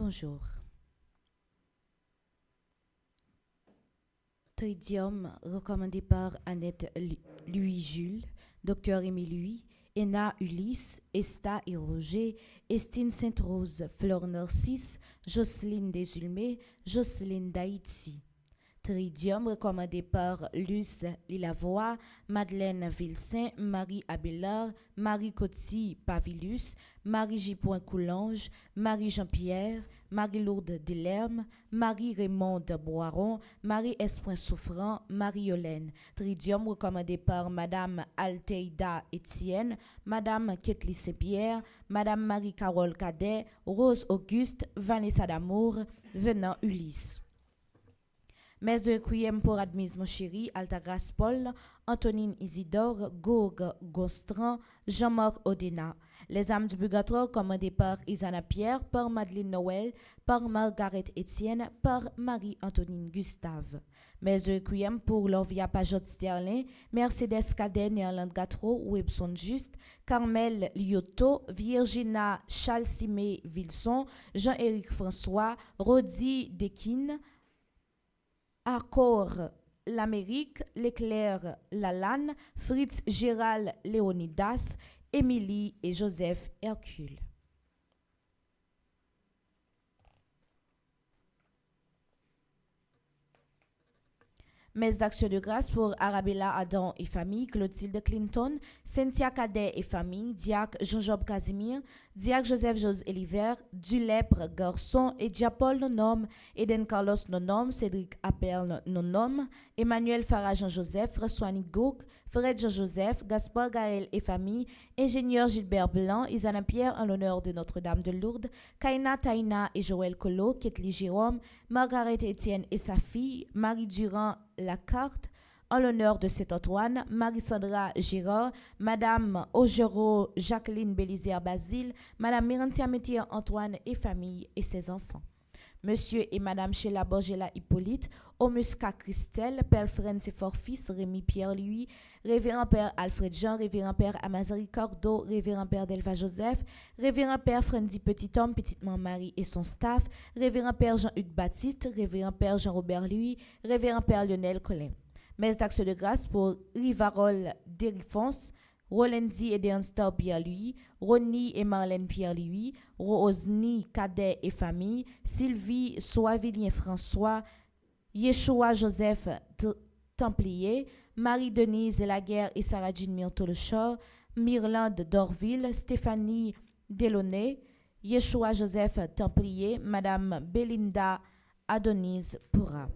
Bonjour. Tridium recommandé par Annette Louis-Jules, Dr Émile Louis, Ena Ulysse, Esta et Roger, Estine Sainte-Rose, Fleur Narcisse, Jocelyne Desulmé, Jocelyne d'Haïti. Tridium recommandé par Luce Lilavoie, Madeleine Vilsaint, Marie Abélard, Marie Coty Pavilus, Marie J. Coulange, Marie Jean-Pierre, Marie-Lourdes Delerme, Marie-Raymond de Boiron, Marie S. Souffrant, Marie-Yolaine. Tridium recommandé par Madame Alteida Étienne, Madame Ketli Saint-Pierre, Madame Marie-Carole Cadet, Rose Auguste, Vanessa Damour, Venant Ulysse. Mes requiem pour admise mon chéri, Altagrace Paul, Antonine Isidore, Gourg Gostran, Jean-Marc Odena. Les âmes du purgatoire commandées par Isana Pierre, par Madeleine Noël, par Margaret Etienne, par Marie-Antonine Gustave. Mes requiem pour Lovia Pajot Sterling, Mercedes Cadet Néerland Gatro, Webson Juste, Carmel Lyoto, Virginia Chalcimé Vilson, Jean-Éric François, Rodi Dekin, Accord l'Amérique, Leclerc Lalanne, Fritz Gérald Léonidas, Émilie et Joseph Hercule. Mes actions de grâce pour Arabella Adam et famille, Clotilde Clinton, Cynthia Cadet et famille, Diac Jean-Job Casimir, Diac Joseph Jose Eliver, Dulèpre Garçon et Diapol Nonom, Eden Carlos Nonom, Cédric Appel Nonom, Emmanuel Farah Jean-Joseph, François Nigouk, Fred Jean-Joseph, Gaspard Gaël et famille, Ingénieur Gilbert Blanc, Isana Pierre en l'honneur de Notre-Dame de Lourdes, Kaina Taina et Joël Colo, Ketli Jérôme, Margaret Etienne et sa fille, Marie Durand Lacarte, en l'honneur de Saint-Antoine, Marie-Sandra Gérard, Madame Augereau Jacqueline Bélizière Basile, Madame Mirantia Métier Antoine et famille et ses enfants. Monsieur et Madame Sheila Borgela Hippolyte, Omusca Christelle, Père Fort Fils, Rémi Pierre Louis, Révérend Père Alfred Jean, Révérend Père Amazari Cordo, Révérend Père Delva Joseph, Révérend Père Frendy Petit Homme, Petite Marie et son staff, Révérend Père Jean-Hugues Baptiste, Révérend Père Jean-Robert Louis, Révérend Père Lionel Collin. Mes d'actions de grâce pour Rivarol Derifons, Rolendi et Dernstar Pierre-Louis, Ronnie et Marlène Pierre-Louis, Rosny Cadet et famille, Sylvie Soavilien François, Yeshua Joseph Templier, Marie-Denise Laguerre et Sarah Jean Myrtolechor, Myrlande Dorville, Stéphanie Delaunay, Yeshua Joseph Templier, Madame Belinda Adonis Pourra.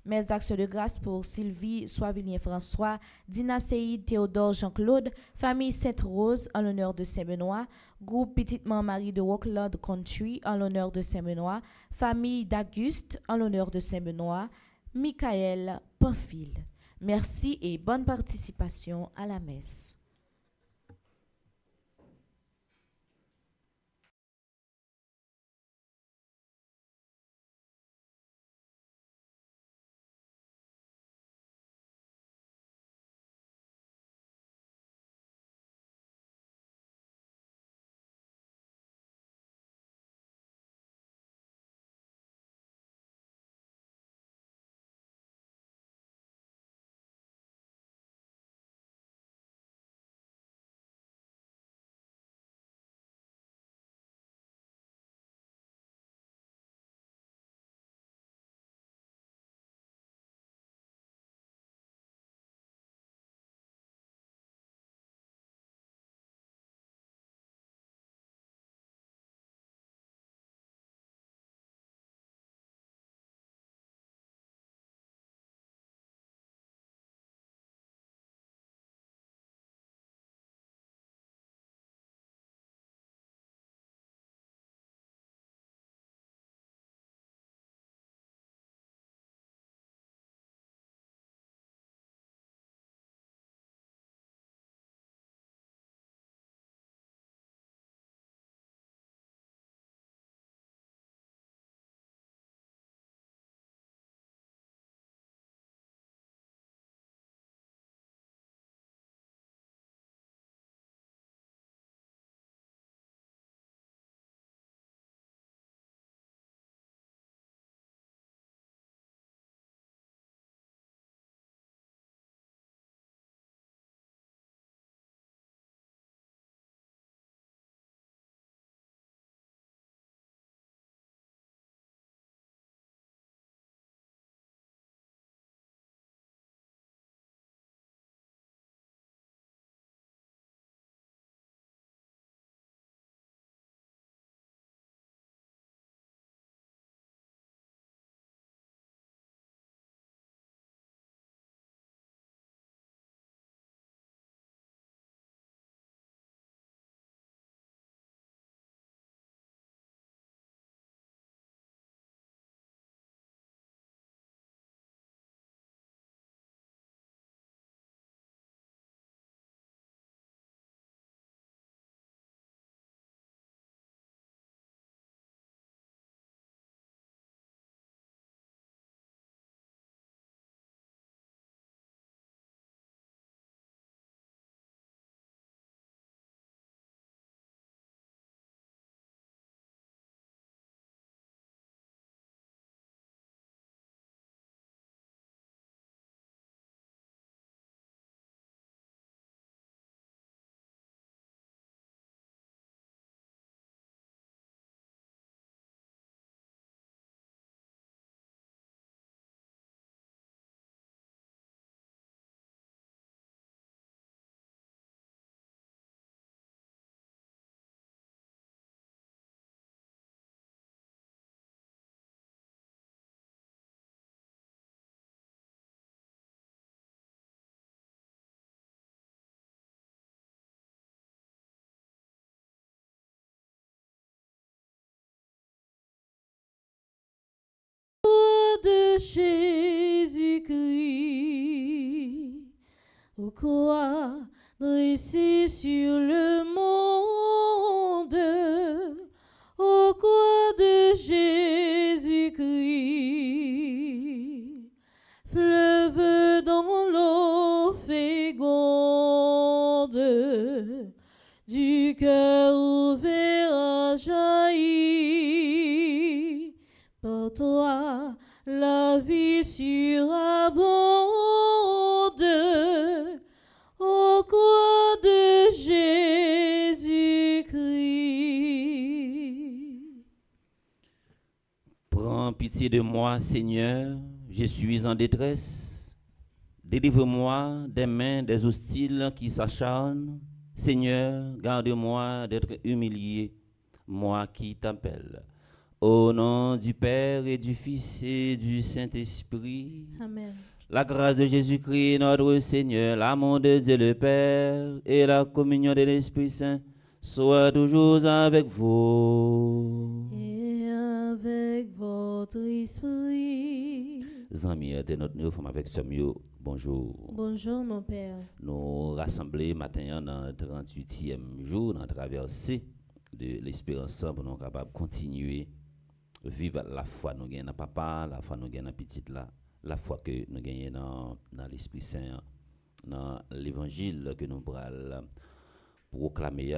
Mes actions de grâce pour Sylvie Soavilien François, Dina Seyd Théodore Jean-Claude, famille Sainte-Rose en l'honneur de Saint-Benoît, groupe Petite Marie de Walkland Country en l'honneur de Saint-Benoît, famille d'Auguste en l'honneur de Saint-Benoît, Michael Pamphile. Merci et bonne participation à la messe. Jésus-Christ, au croix dressé sur le monde, au croix de Jésus-Christ, fleuve dans l'eau féconde, du cœur ouvert à jaillir, par toi la vie surabonde, au croix de Jésus-Christ. Prends pitié de moi, Seigneur, je suis en détresse. Délivre-moi des mains des hostiles qui s'acharnent. Seigneur, garde-moi d'être humilié, moi qui t'appelle. Au nom du Père et du Fils et du Saint-Esprit. Amen. La grâce de Jésus-Christ, notre Seigneur, l'amour de Dieu le Père et la communion de l'Esprit Saint soient toujours avec vous. Et avec votre esprit. Amis internautes, nous sommes avec Samuel. Bonjour. Bonjour mon Père. Nous rassemblés matin dans le 38e jour, dans la traversée de l'espérance pour nous capables de continuer à vivre la foi nous gagnons dans papa, la foi nous gagnons dans petite là, la foi que nous gagnons dans l'Esprit Saint, dans l'évangile que nous prenons proclamer,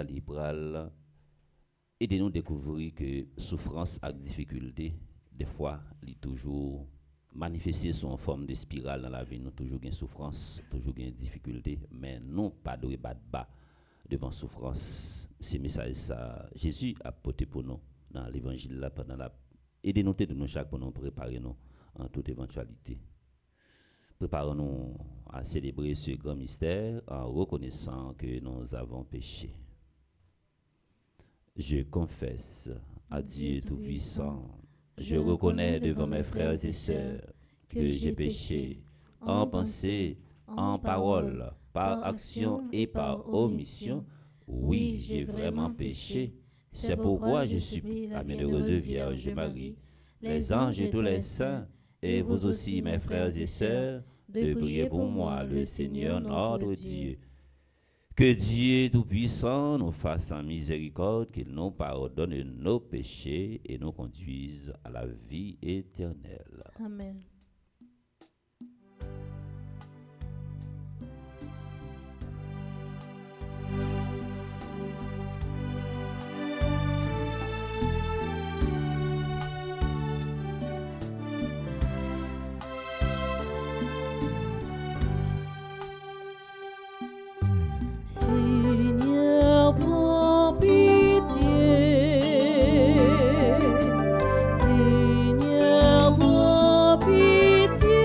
aider nous découvrir que souffrance et difficulté, des fois, il toujours manifester son forme de spirale dans la vie. Nous toujours gain souffrance, toujours gain difficulté, mais non pas de battre bas devant souffrance. C'est message ça Jésus a porté pour nous dans l'évangile là pendant la aider nous de nous chaque pour nous préparer nous en toute éventualité. Préparons-nous à célébrer ce grand mystère en reconnaissant que nous avons péché. Je confesse à Dieu Tout-Puissant, je reconnais devant mes frères et sœurs que j'ai péché en pensée, en parole, par action et par omission. Oui, j'ai vraiment péché. C'est pourquoi je supplie la bienheureuse Vierge Marie, les anges et tous les saints, et vous aussi, mes frères et sœurs, de prier pour moi, le Seigneur notre Dieu. Que Dieu Tout-Puissant nous fasse en miséricorde, qu'il nous pardonne nos péchés et nous conduise à la vie éternelle. Amen. Seigneur, prends pitié. Seigneur, prends pitié.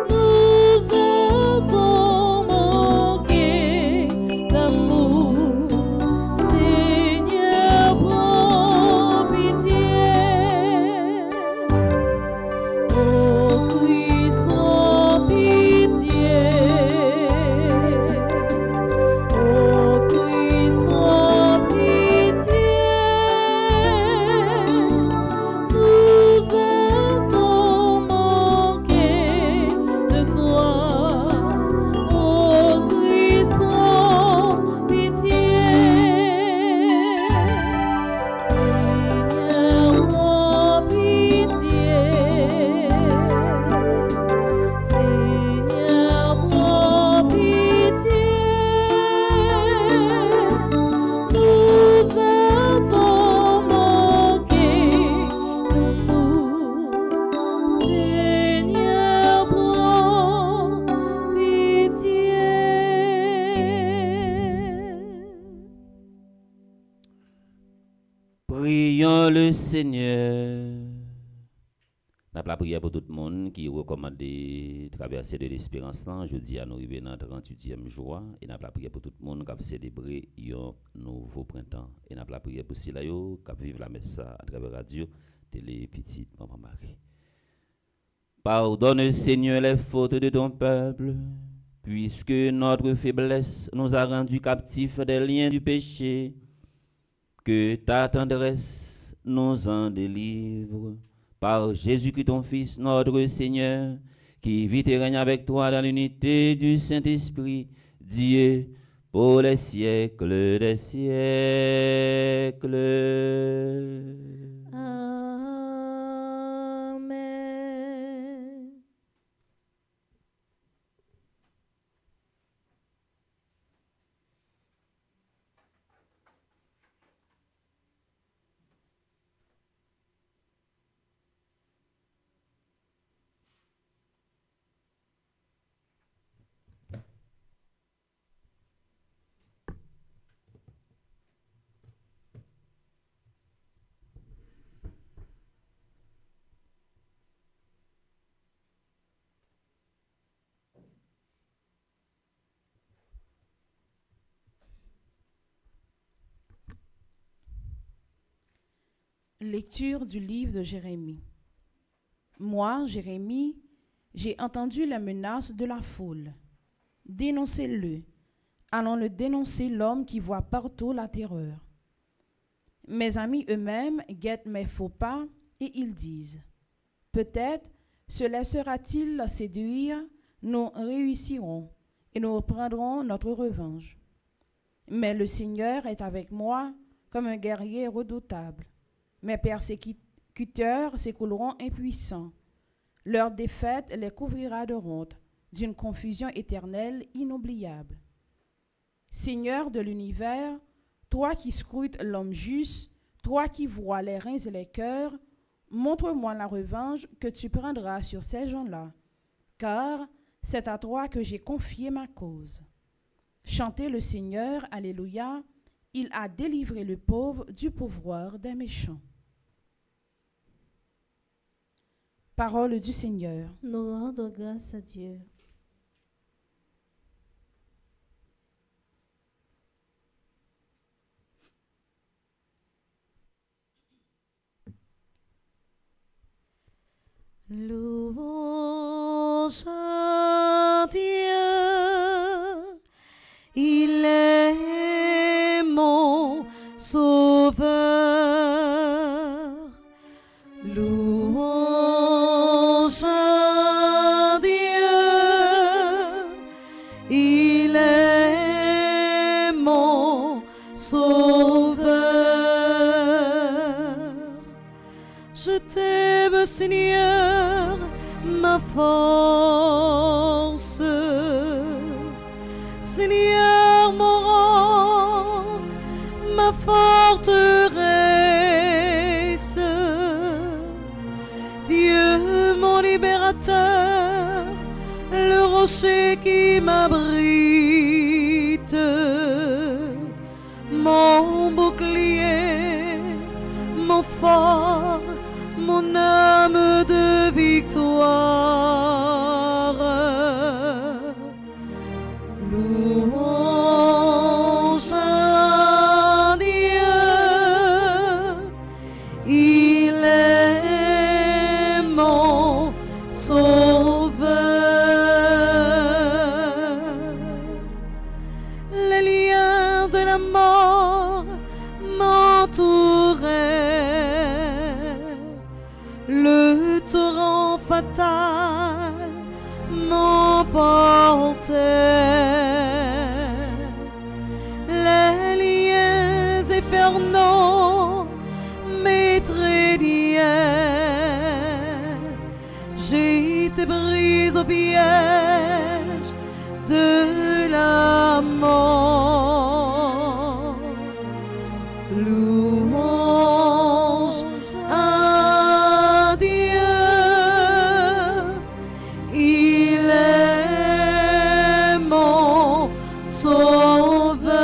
Nous avons manqué d'amour. Seigneur, prends pitié. Oh Christ, prends pitié. Oh Christ, prends pitié. Nous avons manqué de foi. Oh Christ, prends pitié. Seigneur, prends pitié. Seigneur, prends pitié. Nous avons manqué d'amour. Seigneur, prends pitié. Prions le Seigneur. N'a pas la prière pour tout le monde qui recommande de traverser de l'espérance. Je dis à nous arriver dans le 38e jour. Et n'a pas la prière pour tout le monde qui a célébré un nouveau printemps. Et n'a pas la prière pour ceux qui vivent la messe à travers la radio, télé, petite, maman Marie. Pardonne, Seigneur, les fautes de ton peuple, puisque notre faiblesse nous a rendus captifs des liens du péché. Que ta tendresse nous en délivre. par Jésus-Christ ton Fils, notre Seigneur, qui vit et règne avec toi dans l'unité du Saint-Esprit, Dieu, pour les siècles des siècles. Amen. Lecture du livre de Jérémie. Moi, Jérémie, j'ai entendu les menaces de la foule. Dénoncez-le. Allons le dénoncer, l'homme qui voit partout la terreur. Mes amis eux-mêmes guettent mes faux pas et ils disent « Peut-être se laissera-t-il séduire, nous réussirons et nous reprendrons notre revanche. Mais le Seigneur est avec moi comme un guerrier redoutable. Mes persécuteurs s'écrouleront impuissants. Leur défaite les couvrira de honte, d'une confusion éternelle inoubliable. Seigneur de l'univers, toi qui scrutes l'homme juste, toi qui vois les reins et les cœurs, montre-moi la revanche que tu prendras sur ces gens-là, car c'est à toi que j'ai confié ma cause. Chantez le Seigneur, alléluia, il a délivré le pauvre du pouvoir des méchants. Parole du Seigneur. Nous rendons grâce à Dieu. Louange à Dieu, il est mon sauveur. Louange à Dieu, il est mon sauveur. Je t'aime, Seigneur, ma force. Seigneur, mon roc, ma forteresse. Dieu, mon libérateur, le rocher qui m'abrite. Mon bouclier, mon fort, mon âme de victoire. Louange à Dieu, il est mon sauveur. Les liens de la mort m'entouraient, le torrent fatal m'emportait. Les liens infernaux m'étreignaient. J'étais prise au piège de la mort. Louange à Dieu, il est mon sauveur.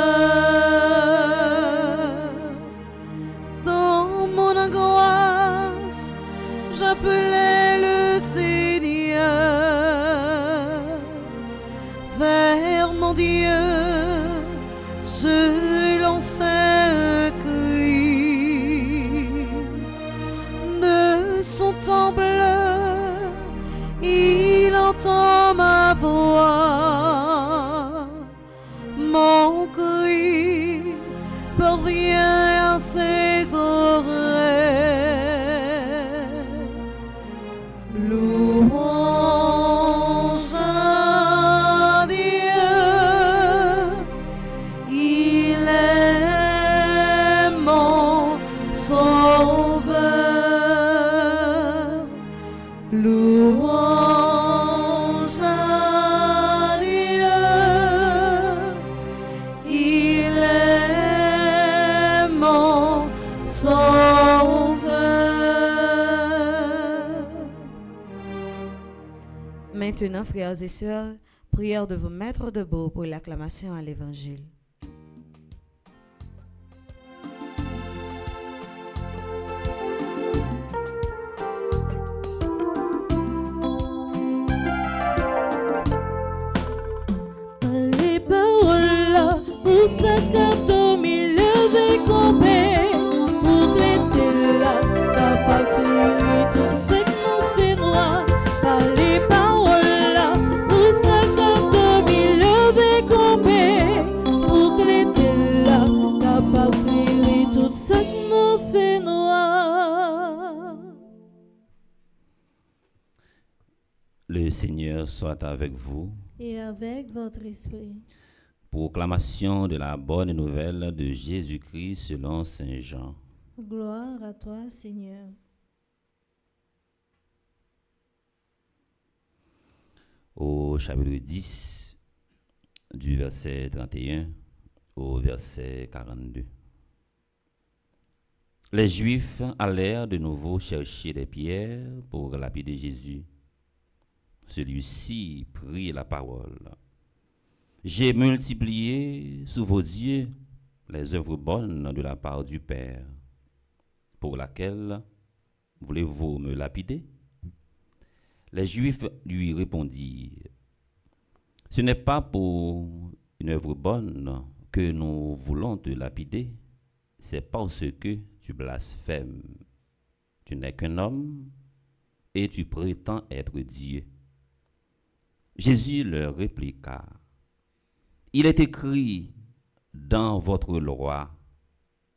Dans mon angoisse, j'appelais le Seigneur. Vers mon Dieu, je lançais un cri. De son temple, il entend ma voix. Mon cri parvient à ses oreilles. Louange à Dieu, il est mon sauveur. Maintenant, frères et sœurs, prière de vous mettre debout pour l'acclamation à l'Évangile. Les paroles pour sa carte au milieu des compés, pour que l'été là, capable de tout ce que nous fait noir. Par les paroles là, pour sa carte au milieu des compés, pour que l'été là, capable de tout ce que nous fait noir. Le Seigneur soit avec vous. Et avec votre esprit. Proclamation de la bonne nouvelle de Jésus-Christ selon Saint Jean. Gloire à toi, Seigneur. Au chapitre 10, du verset 31 au verset 42. Les Juifs allèrent de nouveau chercher des pierres pour lapider Jésus. Celui-ci prit la parole. J'ai multiplié sous vos yeux les œuvres bonnes de la part du Père. Pour laquelle voulez-vous me lapider? Les Juifs lui répondirent, ce n'est pas pour une œuvre bonne que nous voulons te lapider, c'est parce que tu blasphèmes. Tu n'es qu'un homme et tu prétends être Dieu. Jésus leur répliqua, il est écrit dans votre loi,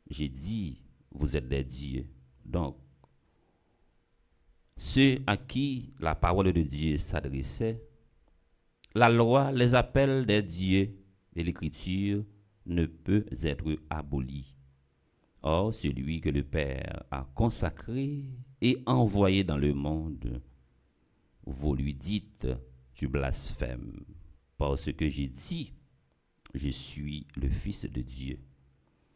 j'ai dit, vous êtes des dieux. Donc, ceux à qui la parole de Dieu s'adressait, la loi les appelle des dieux et l'écriture ne peut être abolie. Or, celui que le Père a consacré et envoyé dans le monde, vous lui dites, tu blasphèmes, parce que j'ai dit, je suis le Fils de Dieu.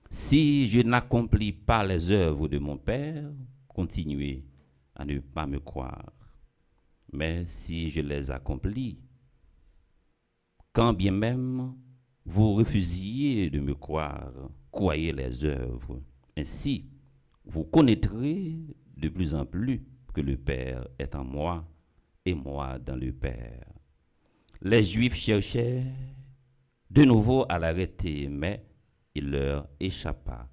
Si je n'accomplis pas les œuvres de mon Père, continuez à ne pas me croire. Mais si je les accomplis, quand bien même vous refusiez de me croire, croyez les œuvres. Ainsi, vous connaîtrez de plus en plus que le Père est en moi et moi dans le Père. Les Juifs cherchaient de nouveau à l'arrêter, mais il leur échappa.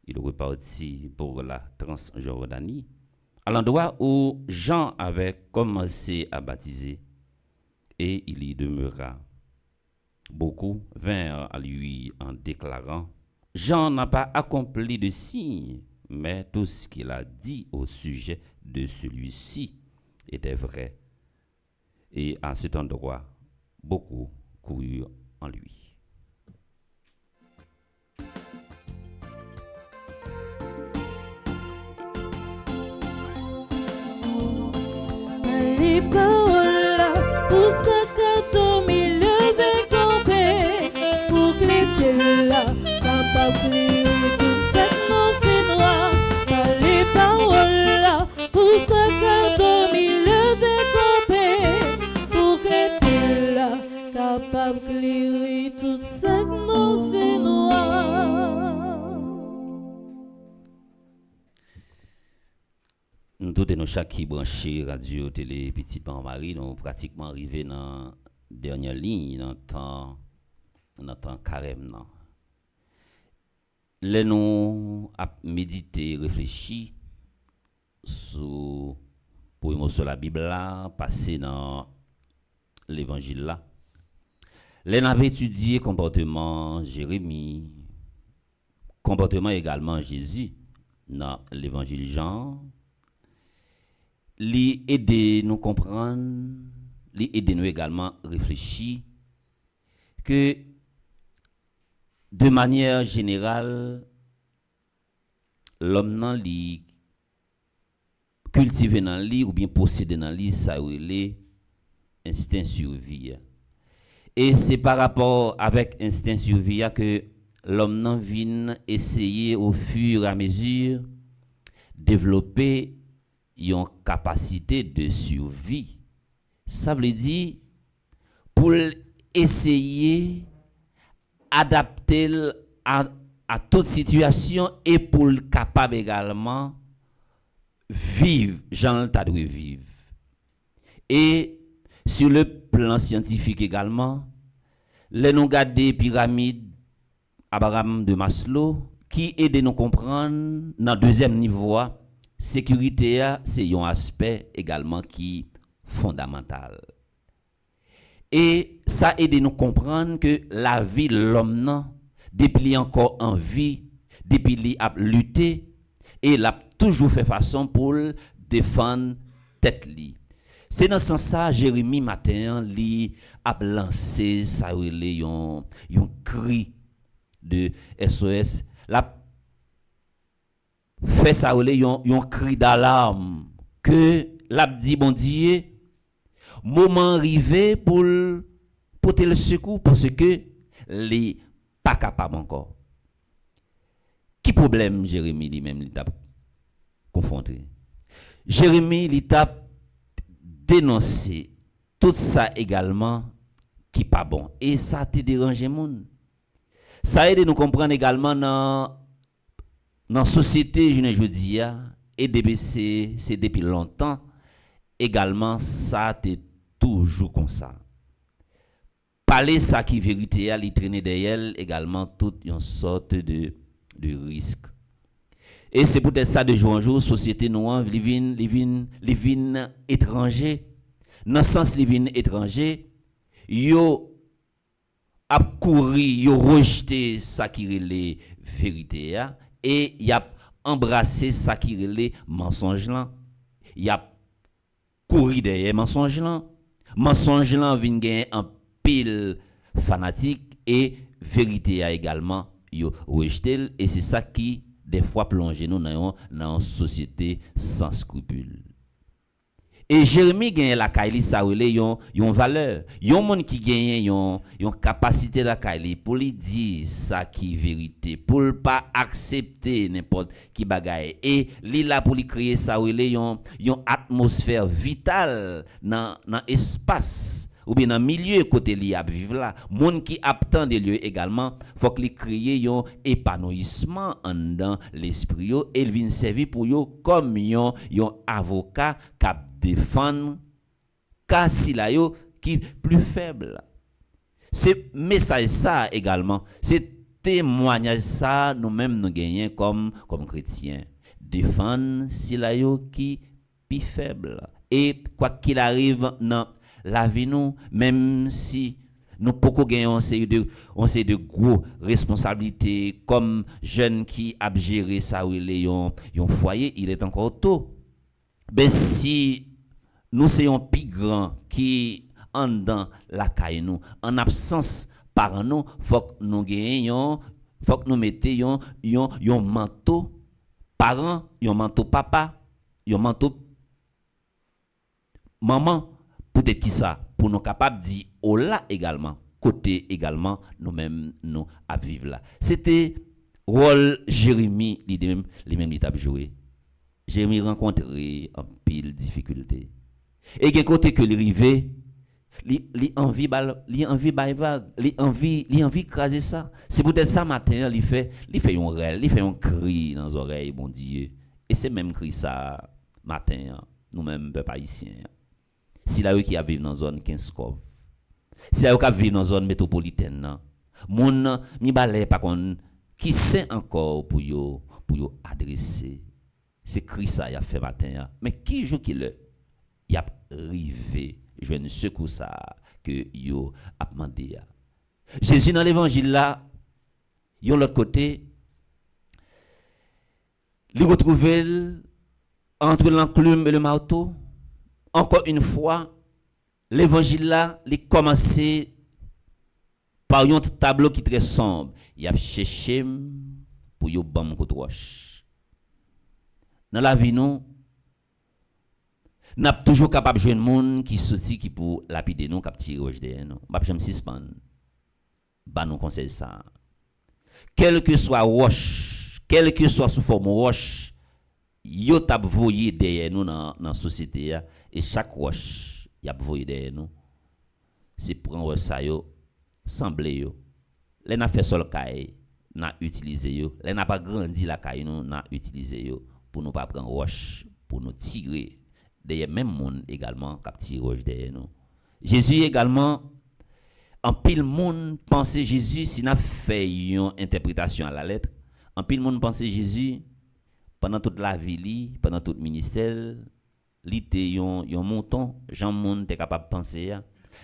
Il repartit pour la Transjordanie, à l'endroit où Jean avait commencé à baptiser, et il y demeura. Beaucoup vinrent à lui en déclarant, Jean n'a pas accompli de signe, mais tout ce qu'il a dit au sujet de celui-ci était vrai. Et à cet endroit, beaucoup coururent en lui. Les paroles pour sa carte au milieu des campés, pour que l'été là, capable de tout ça nous fait noir. Les paroles pour sa carte au milieu des campés, pour que l'été là, capable de tout ça nous fait noir. Nous tous nous chaque qui branché radio télé petit pan Marie nous pratiquement arrivé dans dernière ligne dans temps carême non. Les nous a méditer réfléchi sur sur la Bible là passer dans l'évangile là. Les n'avait étudié comportement Jérémie, comportement également Jésus dans l'évangile Jean. Li aider nous comprendre, li aider nous également réfléchir que de manière générale l'homme nan li cultiver dans lui ou bien posséder dans lui ça relève instinct survie. Et c'est par rapport avec instinct survie que l'homme n'en vient essayer au fur et à mesure développer une capacité de survie. Ça veut dire pour essayer adapter à toute situation et pour le capable également vivre, Jean t'a doit vivre. Et sur le plan scientifique également, les nous garder pyramide Abraham de Maslow qui aide nous comprendre dans deuxième niveau sécurité c'est un aspect également qui fondamental. Et ça aide nous comprendre que la vie l'homme depuis encore en vie, depuis il a lutté et il a toujours fait façon pour défendre tête li. C'est dans ce sens ça Jérémie matin li a lancé ça relé un cri de SOS, la fait ça relé un cri d'alarme que l'a dit bon Dieu moment arrivé pour porter le secours parce que les pas capable encore. Qui problème Jérémie lui-même il t'a confronté. Jérémie il t'a dénoncé tout ça également qui pas bon et ça te dérange monde. Ça aide nous comprendre également dans société je dis et DBC c'est depuis longtemps également ça t'est toujours comme ça. Parler ça qui vérité à li traîner derrière également toute une sorte de risque. Et c'est peut-être ça de jour en jour société noire livin étranger dans sens livin étranger yo a courir yo rejeter ça qui relait vérité et y a embrasser ça qui relait mensonge là. Y a courir derrière mensonge là vinn gagner en pile fanatique et vérité a également yo rejeté et c'est ça qui des fois plonge nous dans une société sans scrupules. Et Jérémie gagne la kaili ça relé yon valeur. Yon monde qui gagne yon capacité la kaili pour lui dire ça qui vérité, pour pas accepter n'importe qui bagaille et li là pour lui créer ça relé yon atmosphère vitale dans espace ou bien dans milieu côté li a vivre là monde qui attend des lieux également faut que li créer un épanouissement en dans l'esprit yo et il vient servir pour yo comme yon avocat qui défendre cas si la yo qui plus faible. C'est message ça également, c'est témoignage ça nous-mêmes nous gagnons comme chrétiens, défendre si la yo qui plus faible et quoi qu'il arrive dans la vie nous, même si nous pouvons gagner on sait de gros responsabilités comme jeunes qui a géré ça ou yon foyer, il est encore tôt. Ben si nous sommes plus grands qui en dans la caille nous en absence par nous, faut que nous gagnions, faut que nous mettions yon manteau parent, yon manteau papa, yon manteau maman. Peut-être qui ça pour nous capables de dire oh là également côté également nous-mêmes nous à vivre là. C'était rôle Jérémie lui-même il t'a joué. Jérémie rencontré en pile difficulté. Et quel côté que il arrivé li envie craser ça. C'est peut-être ça matin il fait un rêve, il fait un cri dans les oreilles bon Dieu. Et c'est même cri ça matin nous-mêmes peuple haïtien. Si la qui a vivre dans zone 15 cov. Si la qui a vivre dans zone métropolitaine mon mi balé par contre qui sait encore pour yo adresser c'est cri ça y a fait matin mais qui joue qui le y a arrivé je ne secours ça que yo a demandé. Jésus dans l'évangile là yon l'autre côté il retrouver entre l'enclume et le marteau. Encore une fois, l'évangile là, il commencé par un tableau qui est très sombre. Il a cherché pour y bam côté roche. Dans la vie nous, n'a toujours capable de joindre monde qui sorti qui pour lapider nous, qui tirer roche derrière nous. Pas jamais suspendre. Bah nous conseille ça. Quel que soit roche, quel que soit sous forme roche, yo t'a voyé derrière nous dans société et chaque roche y a voyé derrière nous. C'est prendre ça yo, sembler yo. Les n'a fait sol caille, n'a utilisé yo. Les n'a pas grandi la caille nous, n'a utilisé yo pour nous pas prendre roche, pour nous tirer. Derrière même monde également qui tire roche derrière nous. Jésus également en pile monde pensait Jésus si n'a fait une interprétation à la lettre. En pile monde pensait Jésus pendant toute la vie, pendant tout le ministère, il était un monton, Jean monde était capable de penser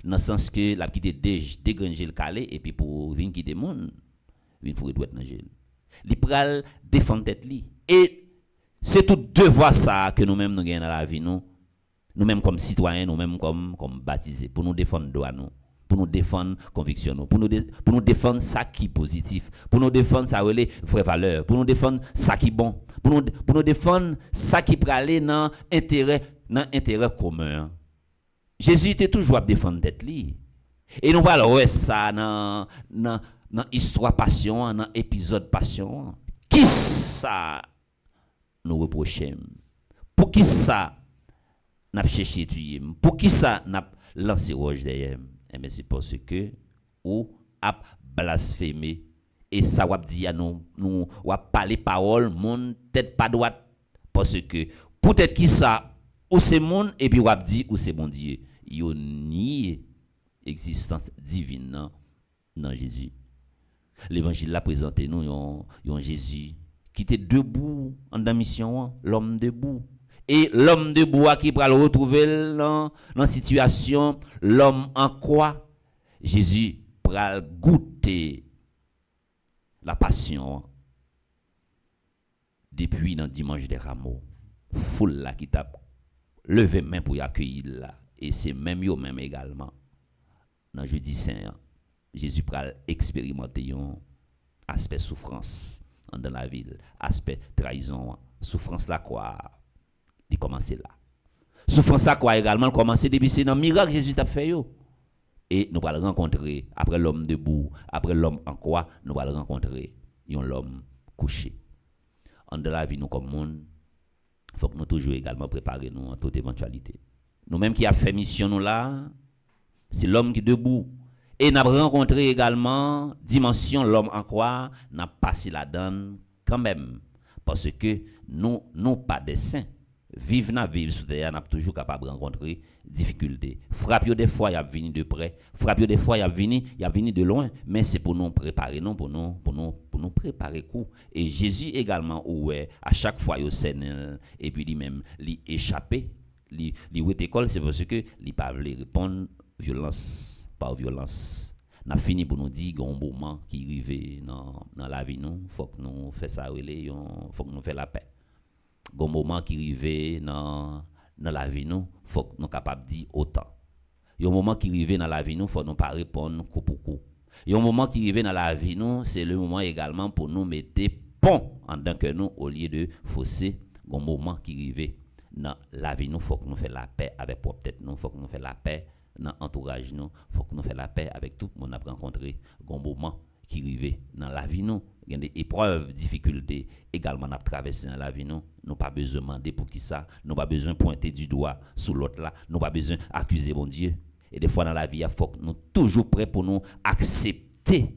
dans le sens que la quitté dégranger le calé et puis pour venir quitter monde, il faut être dans gel. Il pral défendre tête li et c'est tout devoir ça que nous-mêmes nous gagnons dans la vie nous-mêmes comme citoyens, nous-mêmes comme baptisés pour nous défendre droit nous. Pour nous défendre conviction nous, pour nous défendre ça qui est positif, pour nous défendre ça relé vraie valeur, pour nous défendre ça qui est bon, pour nous défendre ça qui peut aller dans intérêt commun. Jésus était toujours à défendre tête li. Et nous voyons ça dans histoire passion, dans épisode passion. Qui ça nous reprocher? Pour qui ça n'a cherché tuer? Pour qui ça n'a lancé roche derrière? Mais c'est parce que ou a blasphémé et ça va dire nous va parler parole monde tête pas droite parce que peut-être qui ça ou c'est monde et puis va dire ou c'est bon Dieu yo nie existence divine dans Jésus. L'évangile l'a présenté nous yon Jésus qui était debout en dans mission l'homme debout. Et l'homme de bois qui va le retrouver dans la situation, l'homme en quoi Jésus va goûter la passion depuis dans dimanche des rameaux. Foule là qui t'a levé main pour y accueillir là. Et c'est même yo même également. Dans jeudi saint, Jésus va expérimenter un aspect souffrance dans la ville, aspect trahison, souffrance la quoi. Il commence là. Souffrance ça quoi également commencer depuis c'est dans miracle Jésus t'a fait yo. Et nous allons rencontrer après l'homme debout, après l'homme en quoi, nous allons rencontrer un l'homme couché. En de la vie nous comme monde, faut que nous toujours également préparer nous en toute éventualité. Nous même qui a fait mission nous là, c'est l'homme qui debout. Et nous avons rencontré également dimension l'homme en quoi, n'a passé la donne quand même parce que nous pas des saints. Vivre sous terre, n'a toujours capable de rencontrer difficultés. Frappe des fois, il a venu de près. Frappe des fois, il a venu de loin. Mais c'est pour nous préparer, pour nous préparer coup. Et Jésus également, ouais, à chaque fois, il s'en et puis lui-même, il échappé. Il école, c'est parce que il pas répondre violence par violence. N'a fini pour nous dire qu'il y a un moment qui arrive dans la vie nous, faut que nous fassions ça, faut que nous fassions la paix. Gon moment qui arrive dans la vie nous faut que nous capable dire autant. Il y a un moment qui arrive dans la vie nous faut nous pas répondre coup pour coup. Il y a un moment qui arrive dans la vie nous c'est le moment également pour nous mettre pont en tant que nous au lieu de fausser. Gon moment qui arrive dans la vie nous faut que nous fassions la paix avec propre tête nous, faut que nous fassions la paix dans entourage nous, faut que nous fassions la paix avec tout le monde a rencontré. Gon moment qui arrive dans la vie nous, il y a des épreuves, difficultés également à traverser dans la vie nous. Nous pas besoin de demander pour qui ça, nous pas besoin de pointer du doigt sur l'autre là, nous pas besoin d'accuser bon Dieu. Et des fois dans la vie, il faut que nous toujours prêts pour nous accepter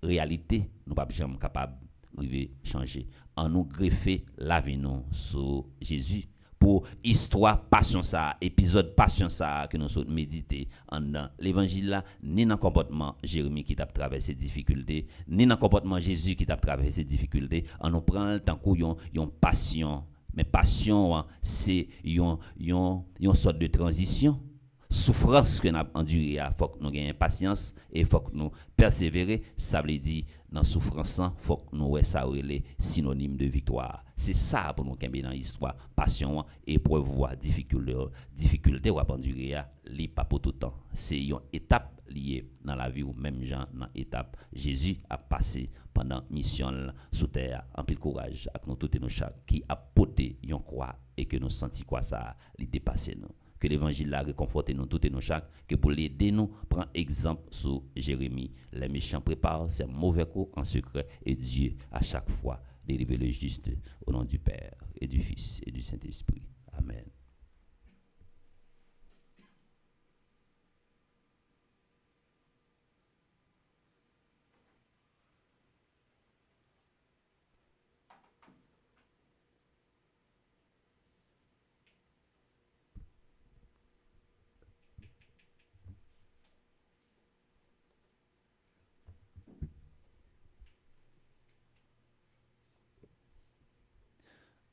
réalité, nous pas jamais capable de changer en nous greffer la vie nous sur Jésus. Pour histoire passion ça épisode passion ça que nous sommes méditer en dans l'évangile là ni dans comportement Jérémie qui t'a traversé difficultés ni dans comportement Jésus qui t'a traversé difficultés on nous prend le temps qu'on yon passion mais passion c'est yon sorte de transition souffrance que nous avons endurée, il faut que nous ayons patience et il faut que nous persévérer. Ça veut dire, dans la souffrance, il faut que nous ayons synonyme de victoire. C'est ça pour nous qui dans l'histoire. Passion, épreuve, difficulté ou endurer, li pas pour tout le temps. C'est une étape liée dans la vie ou même gens dans étape Jésus a passé pendant mission sous terre en pile courage avec nous toutes et nous chaque qui a porté une croix et que nous senti quoi ça li dépasser nous. Que l'évangile la réconforte nous toutes et nous chaque, que pour l'aider nous, prend exemple sur Jérémie. Les méchants préparent ces mauvais coups en secret et Dieu à chaque fois délivre le juste au nom du Père et du Fils et du Saint-Esprit. Amen.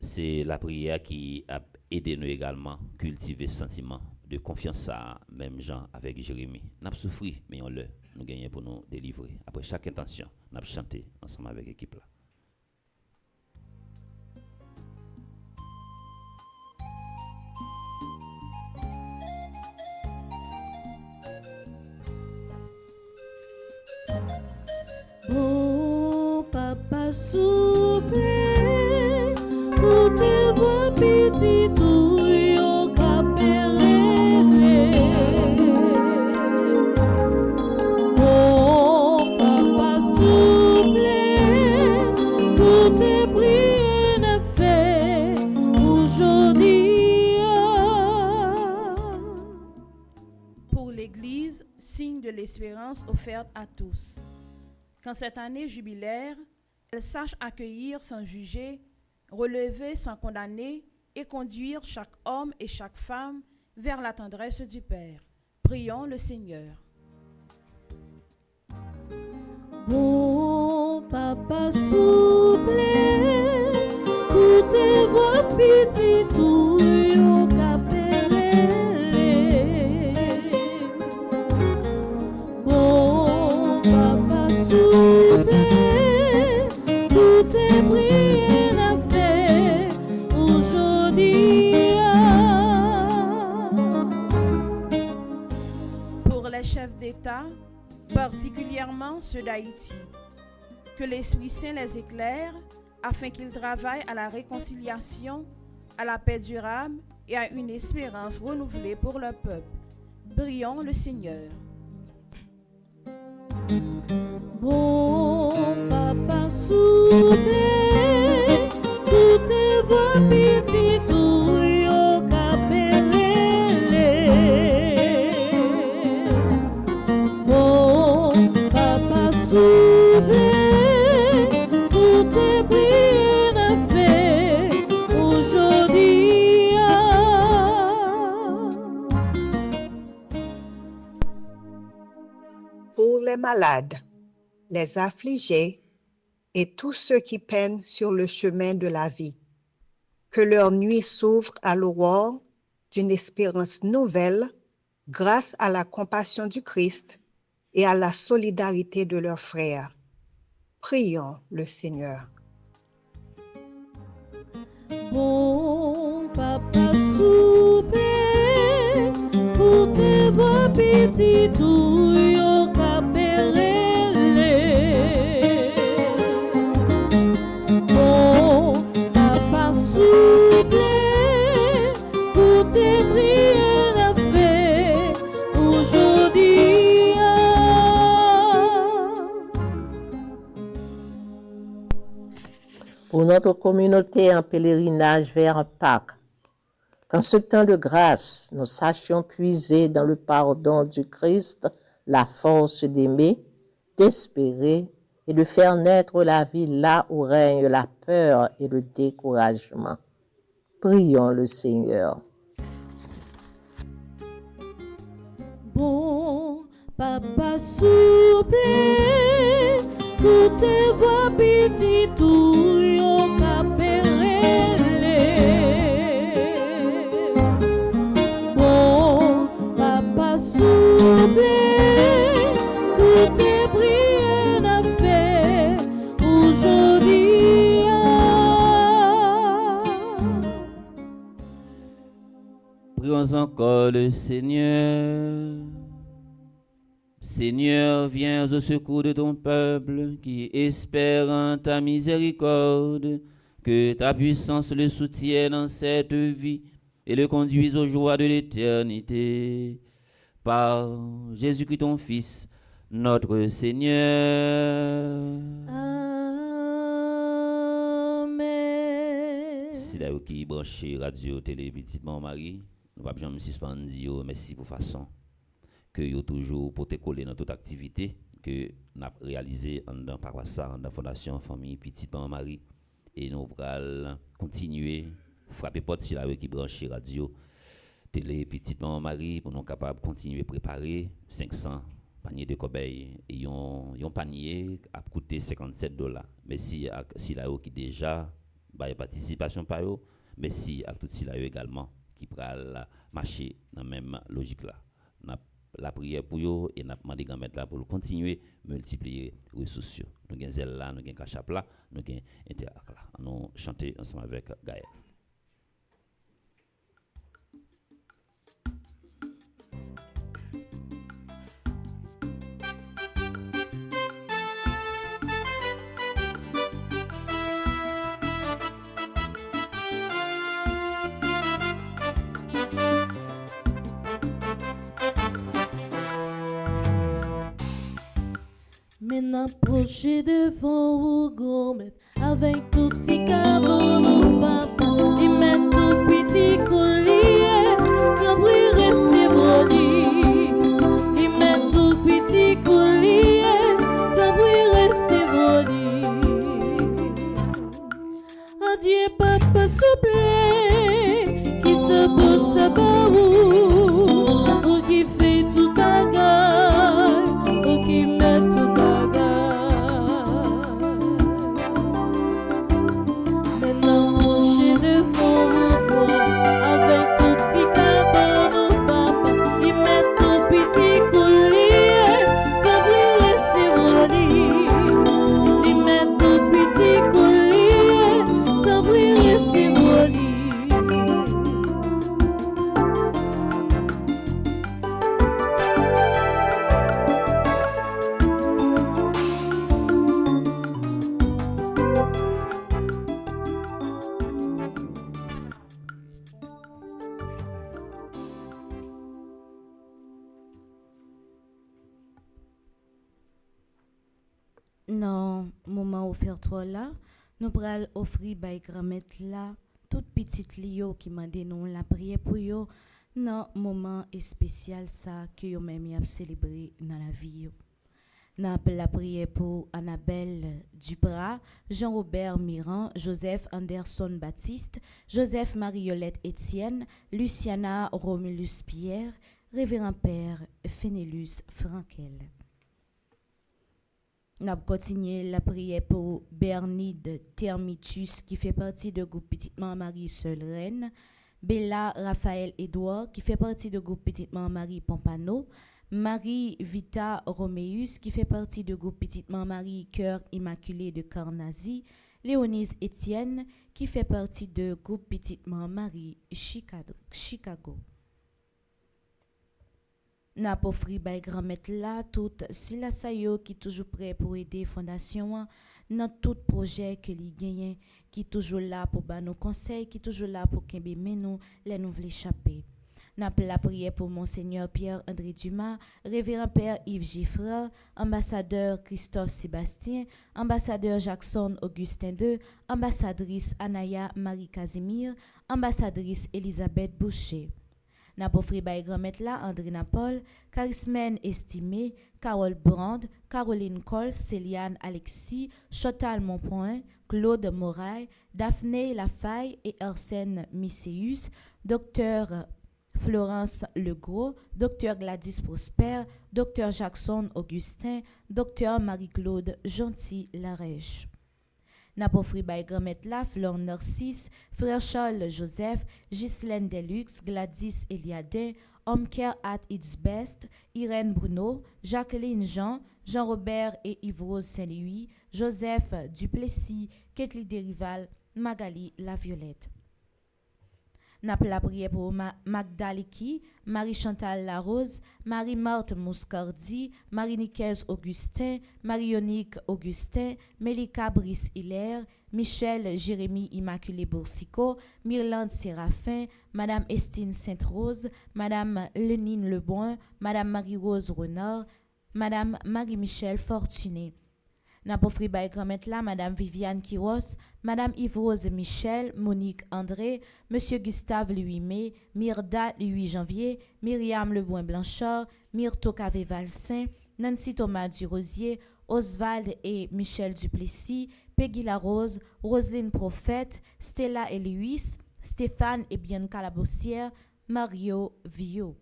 C'est la prière qui a aidé nous également à cultiver ce sentiment de confiance à même gens avec Jérémie. Nous avons souffert, mais on l'a. Nous gagnons pour nous délivrer. Après chaque intention, nous avons chanté ensemble avec l'équipe là. Oh, papa souple, pour te voir petit tout yo capéré. Oh, papa souple, pour te prier n'a fait aujourd'hui. Pour l'Église, signe de l'espérance offerte à tous. Qu'en cette année jubilaire, elle sache accueillir sans juger, relever sans condamner et conduire chaque homme et chaque femme vers la tendresse du Père. Prions le Seigneur. Bon papa souple, pour te voir petit tout yo capéré. Bon papa souple, pour te prier n'a fait aujourd'hui. Pour les chefs d'État, particulièrement ceux d'Haïti, que l'Esprit Saint les éclaire afin qu'ils travaillent à la réconciliation, à la paix durable et à une espérance renouvelée pour leur peuple. Prions le Seigneur. Bon papa souple, pour te voir petit tout yo capéré. Bon papa souple, pour te prier n'a fait aujourd'hui. Pour les malades, les affligés et tous ceux qui peinent sur le chemin de la vie. Que leur nuit s'ouvre à l'aurore d'une espérance nouvelle grâce à la compassion du Christ et à la solidarité de leurs frères. Prions le Seigneur. Bon papa souple, pour te voir petit tout yo capéré. Bon papa souple, pour te prier n'a fait aujourd'hui. Pour notre communauté en pèlerinage vers Pâques, qu'en ce temps de grâce, nous sachions puiser dans le pardon du Christ la force d'aimer, d'espérer et de faire naître la vie là où règne la peur et le découragement. Prions le Seigneur. Bon papa souple, pour te voir petit tout yo capéré. Bon papa Prions encore le Seigneur. Seigneur, viens au secours de ton peuple qui espère en ta miséricorde, que ta puissance le soutienne dans cette vie et le conduise aux joies de l'éternité. Par Jésus-Christ ton Fils, notre Seigneur. Amen. Si là qui branché radio, télé, petite Marie, nous va jamais suspendre dire merci pour façon que yo toujours pour te coller dans toute activité que n'a réalisé en par ça dans fondation famille petite Marie et nous allons continuer frapper porte si là qui branché radio télé petite Marie pour nous capable continuer préparer 500 paniers de cobaye et un panier a coûté $57. Merci à si là qui déjà ba participation par eux, merci à tout si là également qui pral marcher dans même logique là. La prière pour eux et n'a demandé grand mettre là pour continuer multiplier les ressources. Nous gain zèle là, nous gain cachap là, nous gain interact là. Nous chanter ensemble avec Gaël. Maintenant, approcher devant vous, gourmet, avec tout petit cadeau, mon papa, et mettre tout petit collier, t'ouvrir ses volets, et mettre tout petit collier, t'ouvrir ses volets. Adieu, papa, souple, qui se porte à baou, ou qui fait tout bagaille, ou qui met tout non, moment offert toi là, nous pral offrir by grand-mère là, toute petite lio qui m'a dit nous la prière pour yo, non, moment spécial ça que yo même y a célébré dans la vie yo. N'a la prière pour Annabelle Duprat, Jean-Robert Mirand, Joseph Anderson Baptiste, Joseph Mariolette Étienne, Luciana Romulus Pierre, Révérend Père Fénélus Frankel. N'a continué la prière pour Bernide Termitus qui fait partie du groupe Petite Marie Seule Reine, Bella Raphaël Édouard qui fait partie du groupe Petite Marie Pompano, Marie Vita Roméus qui fait partie du groupe Petite Marie Cœur Immaculé de Carnazy, Léonise Étienne qui fait partie du groupe Petite Marie Chicago. N'a pas offri by grand-mère là tout si la sayo qui toujours prêt pour aider fondation dans tout projet que li gagne qui toujours là pour ba nos conseils qui toujours là pour kembe menou les nous vle échapper. N'a la prière pour monseigneur Pierre-André Dumas, révérend père Yves Giffre, ambassadeur Christophe Sébastien, ambassadeur Jackson Augustin II, ambassadrice Anaya Marie Casimir, ambassadrice Elisabeth Boucher. N'a pas offri by grand-mère là André Napol, Charismène Estimé, Carole Brand, Caroline Cole, Céliane Alexis, Chotal Monpoint, Claude Moraille, Daphné Lafaille et Arsène Misséus, Docteur Florence Legros, Docteur Gladys Prosper, Docteur Jackson Augustin, Docteur Marie-Claude Gentil Larèche. N'a pas offri by grand-mère là Fleur Narcisse, Frère Charles Joseph, Ghislaine Deluxe, Gladys Eliadin, Homecare at its best, Irène Bruno, Jacqueline Jean, Jean-Robert et Yves-Rose Saint-Louis, Joseph Duplessis, Ketli Derival, Magali La Violette. N'a la prière pour Magdaliki, Marie-Chantal Larose, Marie-Marthe Mouscardi, Marie-Nicaise Augustin, Marie-Yonique Augustin, Mélika Brice Hilaire, Michel Jérémy Immaculé Boursicot, Myrlande Séraphin, Madame Estine Sainte-Rose, Madame Lénine Leboin, Madame Marie-Rose Renard, Madame Marie-Michel Fortuné. N'a pofri bay grand-mère là, Madame Viviane Quiros, Madame Yves-Rose Michel, Monique André, Monsieur Gustave Louis-May, Myrda le 8 janvier, Myriam Leboin Blanchard, Myrto Cavé Valsin, Nancy Thomas Durosier, Oswald et Michel Duplessis, Peggy Larose, Roselyne Prophète, Stella et Louis, Stéphane et Bianca Labossière, Mario Vio.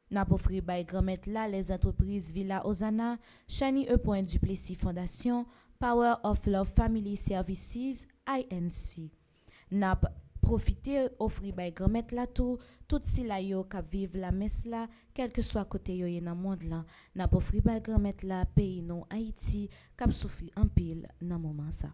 N'a pofri bay grand-mère là les entreprises Villa Osana, Shani E. Duplessis Fondation, Power of Love Family Services, INC. N'a profité offrir bay grand-mère là tout si la yo k'ap vive la messe là, quel que soit côté yo dans monde là. N'a offrir bay grand-mère là pays non Haïti k'ap souffrir en pile dans moment ça.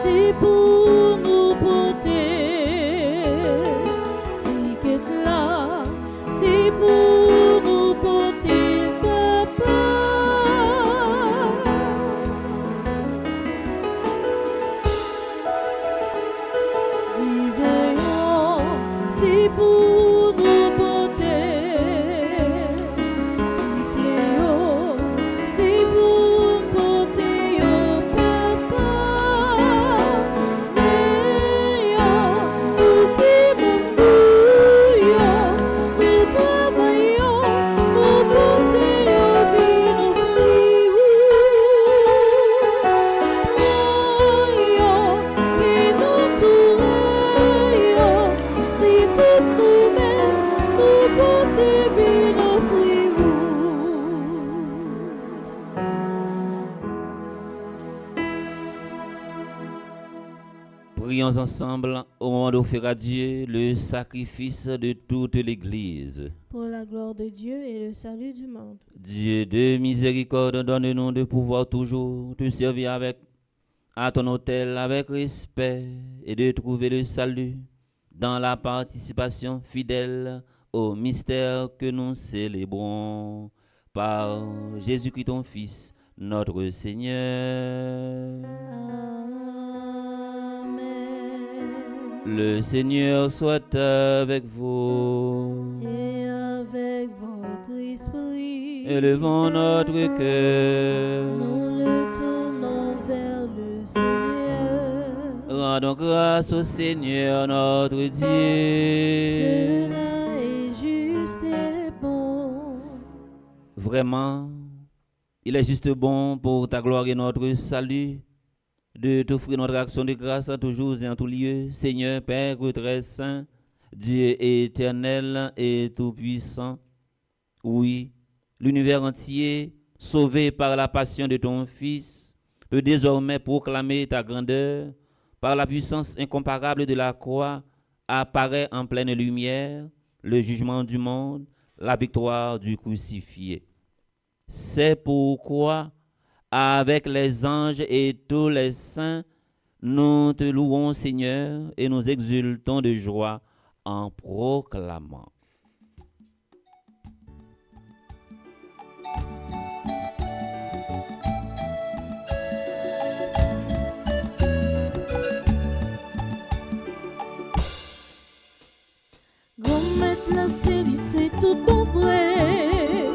C'est pour nous porter, ticket là, c'est pour nous porter, papa. Divin, c'est pour nous porter, tifléo, c'est pour nous porter, papa. Prions ensemble au moment d'offrir à Dieu le sacrifice de toute l'Église. Pour la gloire de Dieu et le salut du monde. Dieu de miséricorde, donne-nous de pouvoir toujours te servir à ton autel avec respect et de trouver le salut dans la participation fidèle au mystère que nous célébrons par Jésus-Christ ton Fils, notre Seigneur. Le Seigneur soit avec vous. Et avec votre esprit, Élevons notre cœur. nous le tournons vers le Seigneur. Rendons grâce au Seigneur notre Dieu. Cela est juste et bon. Vraiment, il est juste bon pour ta gloire et notre salut de t'offrir notre action de grâce à toujours et en tout lieu. Seigneur, Père très saint, Dieu éternel et tout-puissant. Oui, l'univers entier, sauvé par la passion de ton Fils, peut désormais proclamer ta grandeur. Par la puissance incomparable de la croix, apparaît en pleine lumière le jugement du monde, la victoire du crucifié. C'est pourquoi, avec les anges et tous les saints, nous te louons, Seigneur, et nous exultons de joie en proclamant. La série c'est tout bon vrai,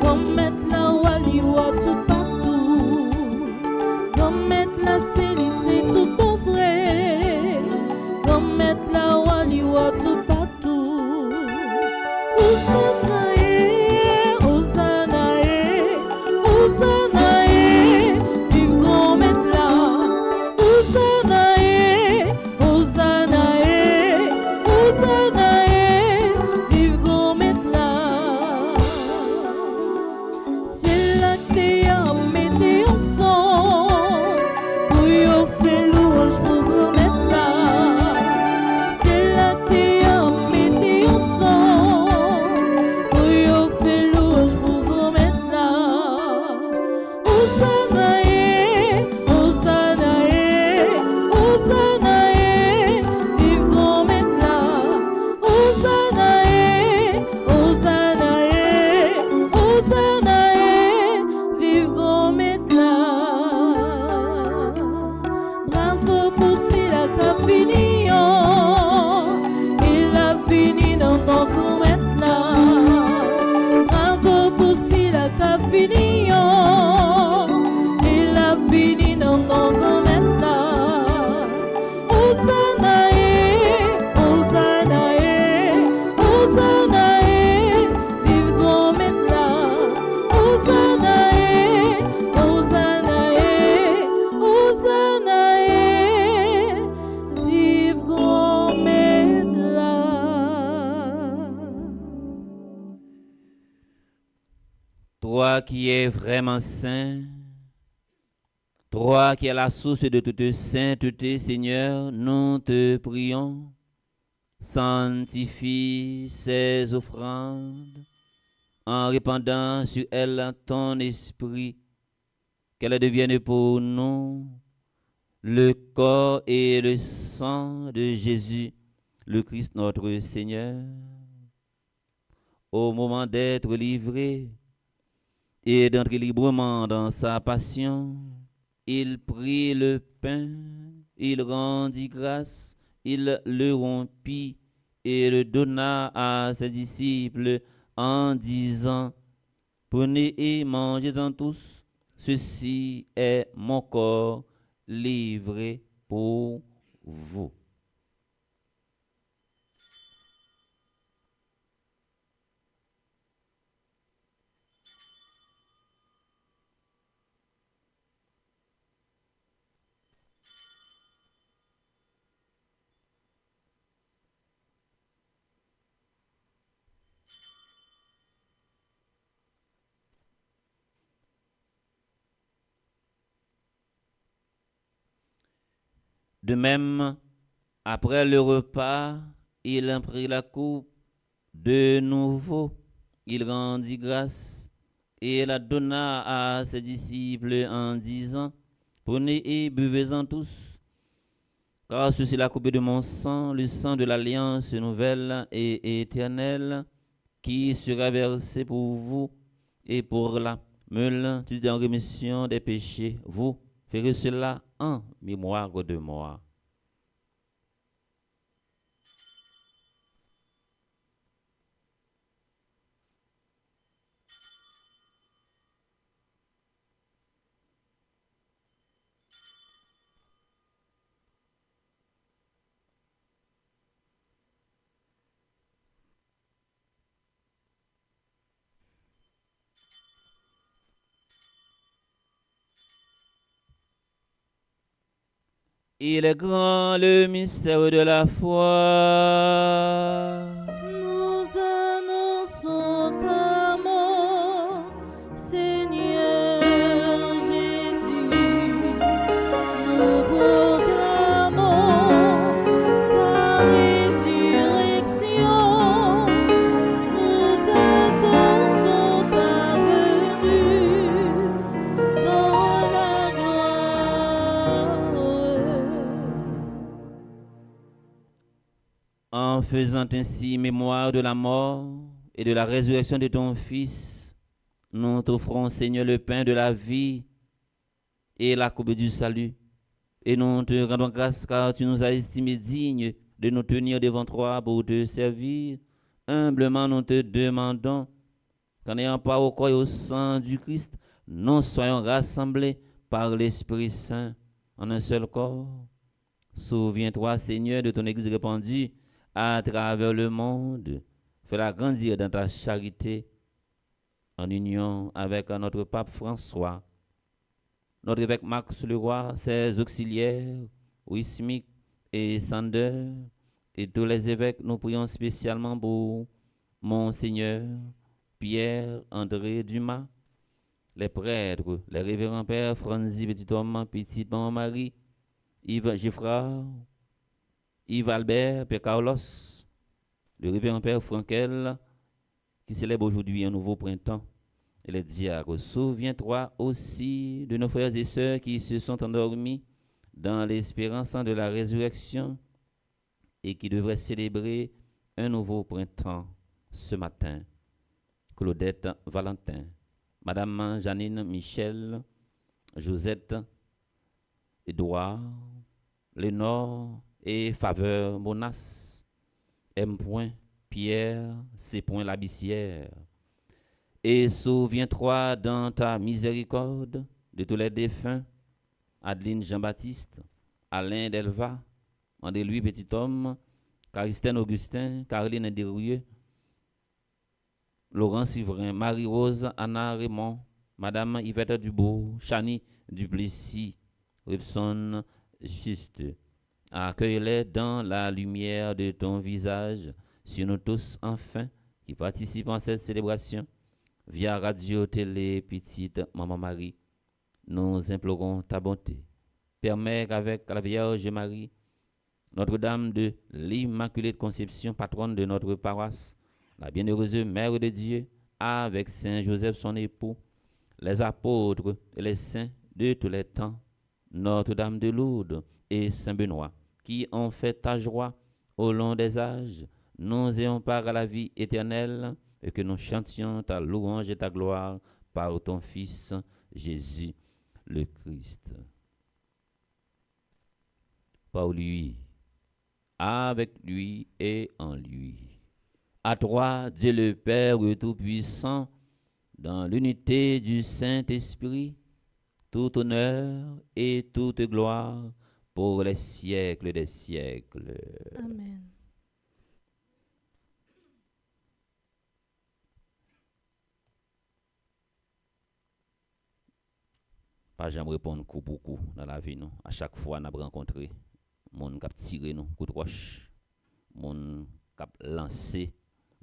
comme mettre la wali wa tout partout, comme mettre la série c'est tout bon vrai, comme mettre la wali wa tout partout. Osanae, Osanae, Osanae, vive comme mettre la, Osanae, Osanae, Osanae. Toi qui es vraiment saint, toi qui es la source de toute sainteté, Seigneur, nous te prions. Sanctifie ces offrandes en répandant sur elles ton esprit, qu'elles deviennent pour nous le corps et le sang de Jésus, le Christ notre Seigneur. Au moment d'être livré et d'entrer librement dans sa passion, il prit le pain, il rendit grâce, il le rompit et le donna à ses disciples en disant: prenez et mangez-en tous, ceci est mon corps livré pour vous. De même, après le repas, il prit la coupe de nouveau, il rendit grâce et la donna à ses disciples en disant: prenez et buvez-en tous, car ceci est la coupe de mon sang, le sang de l'alliance nouvelle et éternelle, qui sera versé pour vous et pour la multitude en rémission des péchés. Vous ferez cela en mémoire de moi. Il est grand le mystère de la foi. Nous annonçons ta mort, Seigneur Jésus. Nous proclamons ta résurrection faisant ainsi mémoire de la mort et de la résurrection de ton Fils, nous t'offrons, Seigneur, le pain de la vie et la coupe du salut. Et nous te rendons grâce car tu nous as estimés dignes de nous tenir devant toi pour te servir. Humblement, nous te demandons qu'en ayant part au corps et au sang du Christ, nous soyons rassemblés par l'Esprit Saint en un seul corps. Souviens-toi, Seigneur, de ton Église répandue à travers le monde. Fais-la grandir dans ta charité en union avec notre pape François, notre évêque Max Leroy, ses auxiliaires, Wismik et Sander, et tous les évêques. Nous prions spécialement pour Monseigneur Pierre-André Dumas, les prêtres, les révérends pères Franzi Petit-Homme, Petite Maman Marie, Yves Giffrard, Yves Albert, Père Carlos, le révérend père Frankel, qui célèbre aujourd'hui un nouveau printemps, et les diacres. Souviens-toi aussi de nos frères et sœurs qui se sont endormis dans l'espérance de la résurrection et qui devraient célébrer un nouveau printemps ce matin. Claudette Valentin, Madame Janine Michel, Josette Édouard, Lénore et Faveur Monas, M. Pierre, C. Labissière. Et souviens-toi dans ta miséricorde de tous les défunts, Adeline Jean-Baptiste, Alain Delva, André-Louis Petit-Homme, Caristène Augustin, Caroline Desrouilleux, Laurent Sivrin, Marie-Rose, Anna Raymond, Madame Yvette Dubourg, Chani Duplessis, Ribson Juste. Accueille-les dans la lumière de ton visage, sur nous tous enfin, qui participent à cette célébration, via radio, télé, petite Maman Marie. Nous implorons ta bonté. Permets qu'avec la Vierge Marie, Notre-Dame de l'Immaculée Conception, patronne de notre paroisse, la bienheureuse Mère de Dieu, avec Saint Joseph son époux, les apôtres et les saints de tous les temps, Notre-Dame de Lourdes et Saint Benoît, qui ont fait ta joie au long des âges, nous ayons part à la vie éternelle et que nous chantions ta louange et ta gloire par ton Fils Jésus le Christ. Par lui, avec lui et en lui. À toi, Dieu le Père Tout-Puissant, dans l'unité du Saint-Esprit, tout honneur et toute gloire pour les siècles des siècles. Amen. Pas jamais répondre coup pour coup dans la vie, nous. À chaque fois, nous avons rencontré monde qui a tiré nous, coup de roche, monde qui a lancé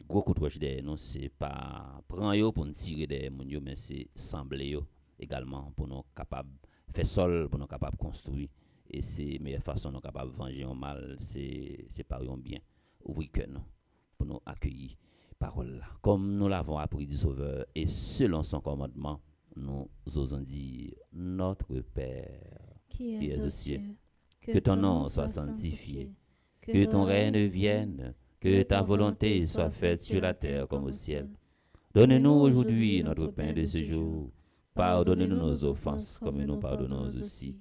gros coup de roche derrière nous. C'est pas prendre yo pour nous tirer derrière nous, mais c'est sembler yo également pour nous capables faire sol, pour nous capables construire. Et c'est la meilleure façon nous capables de venger un mal, c'est par un bien. Ouvrir cœur nous pour nous accueillir parole là. Comme nous l'avons appris du Sauveur et selon son commandement, nous osons dire notre Père Qui es aux cieux, que ton nom soit sanctifié, que ton règne vienne, que ta volonté soit faite sur la terre comme au ciel. Donne-nous aujourd'hui notre pain de ce jour. Pardonne-nous nos offenses comme nous pardonnons aussi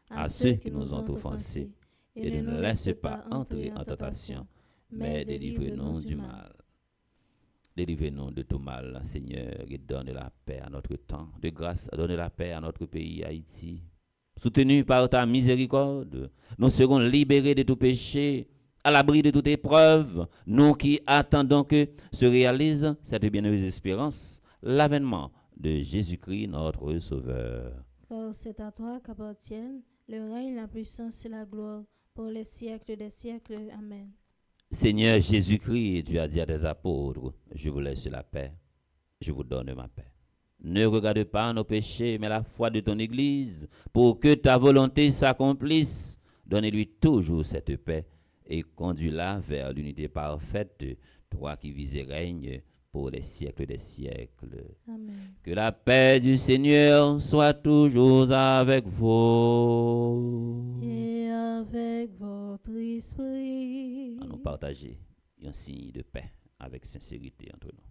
à ceux qui nous ont offensés. Et ne nous laisse pas entrer en tentation, mais délivre-nous du mal. Délivrez-nous de tout mal, Seigneur, et donne la paix à notre temps. De grâce, donne la paix à notre pays, Haïti. Soutenus par ta miséricorde, nous serons libérés de tout péché, à l'abri de toute épreuve, nous qui attendons que se réalise cette bienheureuse espérance, l'avènement de Jésus-Christ, notre Sauveur. Car c'est à toi qu'appartiennent le règne, la puissance et la gloire pour les siècles des siècles. Amen. Seigneur Jésus-Christ, tu as dit à tes apôtres, je vous laisse la paix, je vous donne ma paix. Ne regarde pas nos péchés, mais la foi de ton Église, pour que ta volonté s'accomplisse. Donne-lui toujours cette paix et conduis-la vers l'unité parfaite, toi qui vis et règnes pour les siècles des siècles. Amen. Que la paix du Seigneur soit toujours avec vous. Et avec votre esprit. À nous partager un signe de paix avec sincérité entre nous.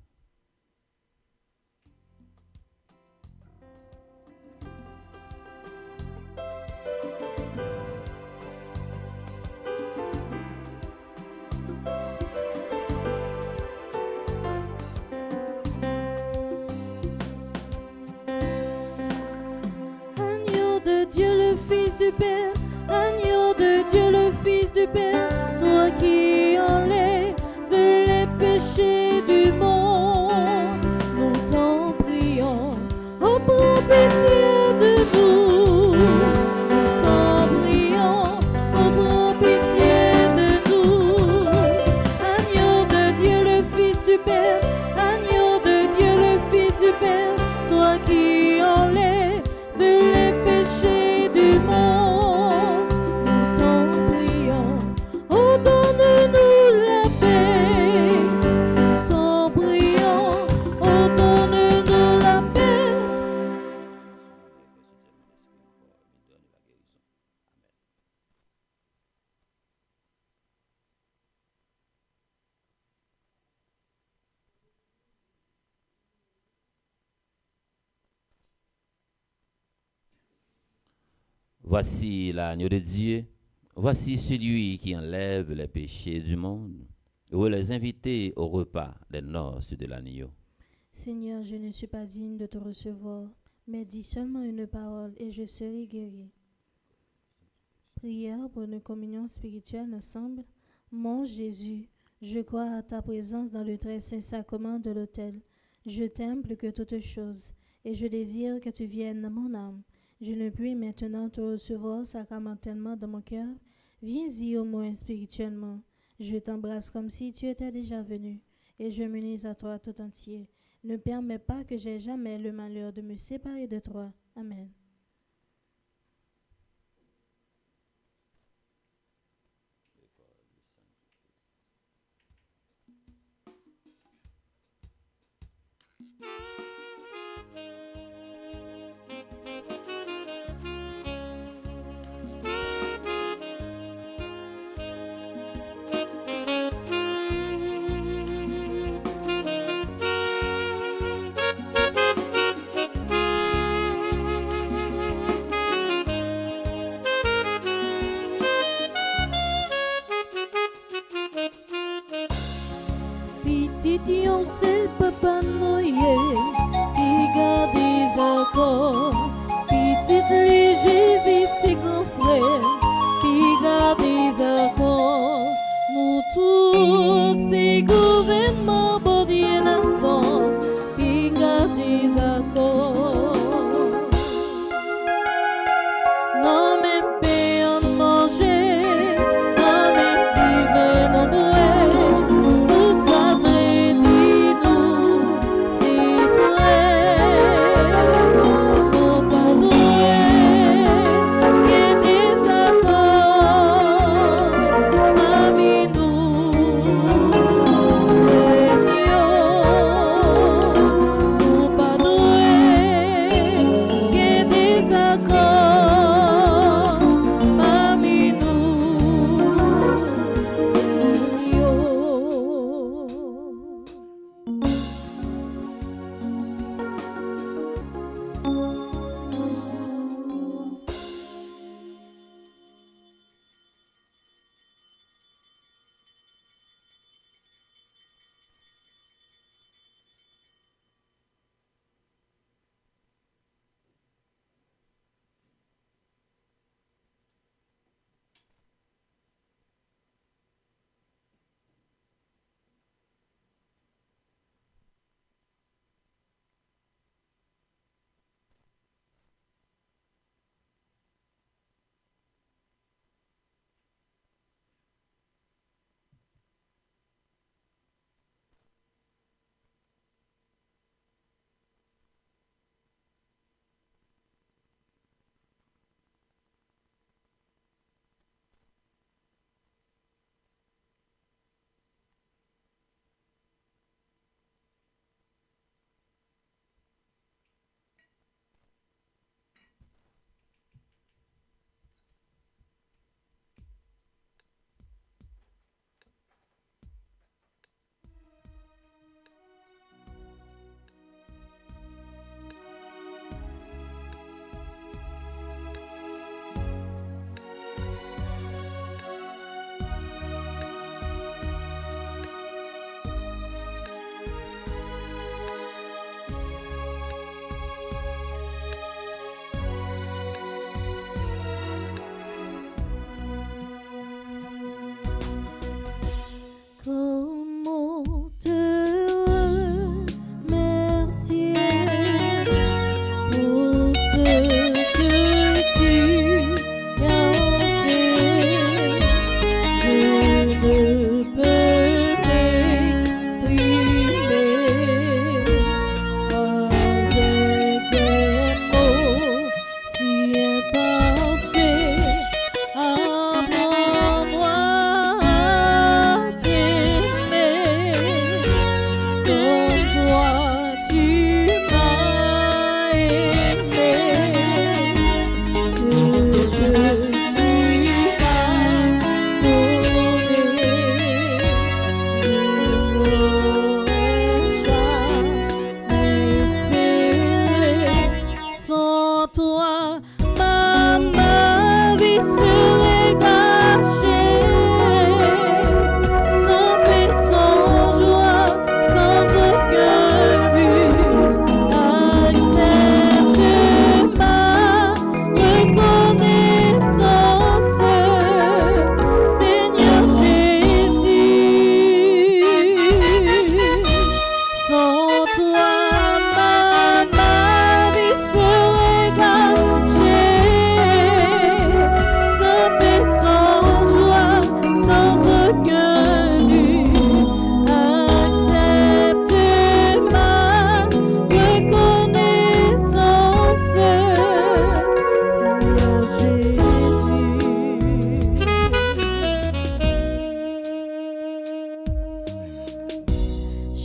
Agneau de Dieu, le Fils du Père, agneau de Dieu, le Fils du Père, toi qui enlèves les péchés du monde, nous t'en prions, oh prends pitié de nous, nous t'en prions, oh prends pitié de nous. Agneau de Dieu, le Fils du Père, agneau de Dieu, le Fils du Père, toi qui enlèves les péchés du monde, nous t'en prions, oh donne-nous la paix, nous t'en prions, oh donne-nous la paix. Voici l'agneau de Dieu, voici celui qui enlève les péchés du monde. Vous les invitez au repas des noces de l'agneau. Seigneur, je ne suis pas digne de te recevoir, mais dis seulement une parole et je serai guéri. Prière pour une communion spirituelle ensemble. Mon Jésus, je crois à ta présence dans le très saint sacrement de l'autel. Je t'aime plus que toute chose et je désire que tu viennes dans mon âme. Je ne puis maintenant te recevoir sacramentellement dans mon cœur. Viens-y au moins spirituellement. Je t'embrasse comme si tu étais déjà venu et je m'unis à toi tout entier. Ne permets pas que j'aie jamais le malheur de me séparer de toi. Amen. Petit on c'est le papa noyé qui garde des accords. Petit les Jésus c'est grand frère qui garde des accords. Nous tous ces gouvernements bordiers l'attendent qui garde des accords. Non même paix on manger, non même divin on boire. Tout ça vrai dis-nous c'est vrai. Non pas vrai, que des accords parmi nous.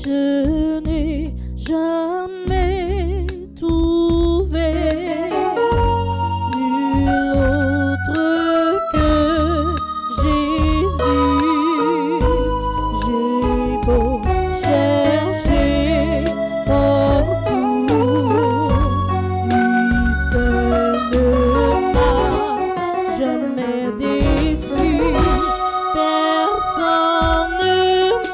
je n'ai jamais trouvé nul autre que Jésus. J'ai beau chercher partout, lui seul ne m'a jamais déçu. Personne ne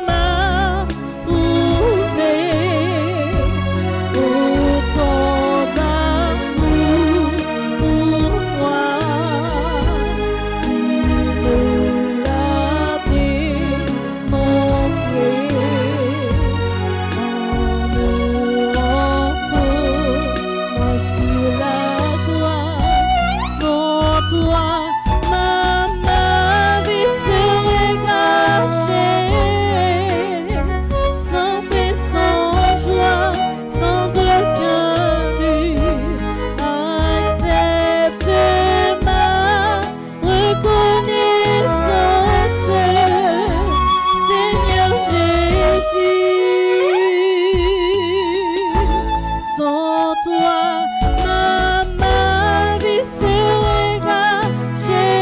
m'a prouvé autant d'amour pour moi. Il me l'a démontré en me rendant moi sur la croix. Sans toi, ma vie serait gâchée, sans paix, sans joie, sans aucun but. Accepte ma reconnaissance, Seigneur Jésus. Sans toi, ma vie serait gâchée,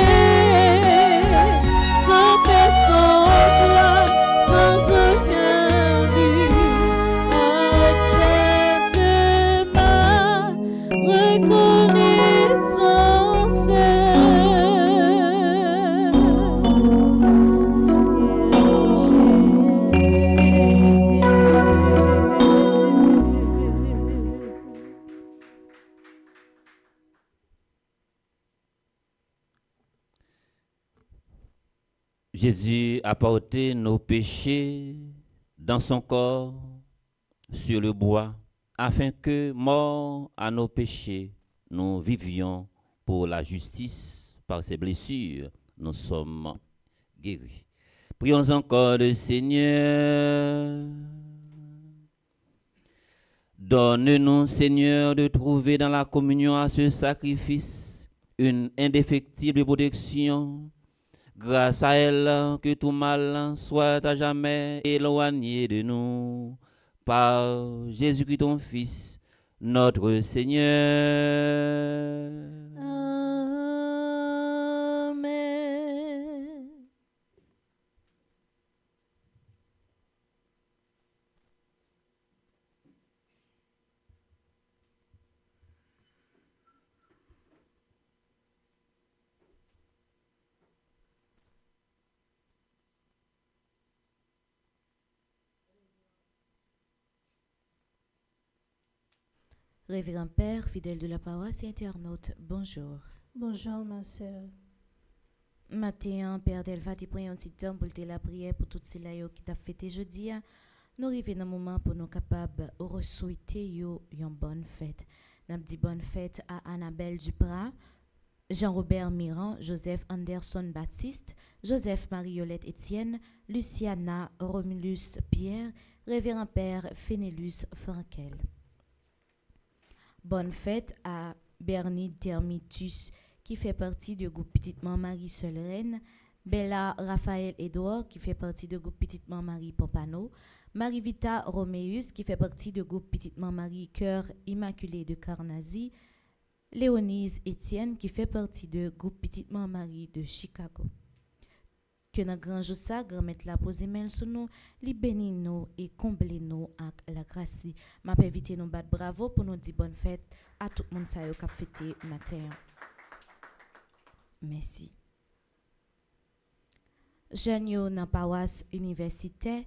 sans paix, sans joie, sans aucun but. Accepte ma reconnaissance, Jésus a porté nos péchés dans son corps sur le bois, afin que, morts à nos péchés, nous vivions pour la justice. Par ses blessures, nous sommes guéris. Prions encore le Seigneur. Donne-nous, Seigneur, de trouver dans la communion à ce sacrifice une indéfectible protection. Grâce à elle, que tout mal soit à jamais éloigné de nous. Par Jésus-Christ, ton Fils, notre Seigneur. Amen. Révérend Père, fidèle de la paroisse et internaute, bonjour. Bonjour ma sœur. Matin, Père Delva, tu prends un petit temps pour te la prière pour toutes celles qui t'a fêté jeudi. Nous arrivons dans un moment pour nous capables de souhaiter une bonne fête. Nous dit bonne fête à Annabelle Duprat, Jean-Robert Mirand, Joseph Anderson Baptiste, Joseph Mariolette Étienne, Luciana Romulus Pierre, Révérend Père Fénélus Frankel. Bonne fête à Bernie Termitus qui fait partie du groupe Petite Marie Seule Reine, Bella Raphaël Edouard qui fait partie du groupe Petite Marie Pompano, Marie-Vita Roméus qui fait partie du groupe Petite Marie Cœur Immaculé de Carnazy, Léonise Étienne qui fait partie du groupe Petite Marie de Chicago. Que dans grand jour ça, grand-mère la pose main sur nous, li béni nous et comble nous avec la grâce. M'a invité nous battre bravo pour nous dire bonne fête à tout le monde ça qui a fêté matin. Merci. Jeune yo dans paroisse universitaire,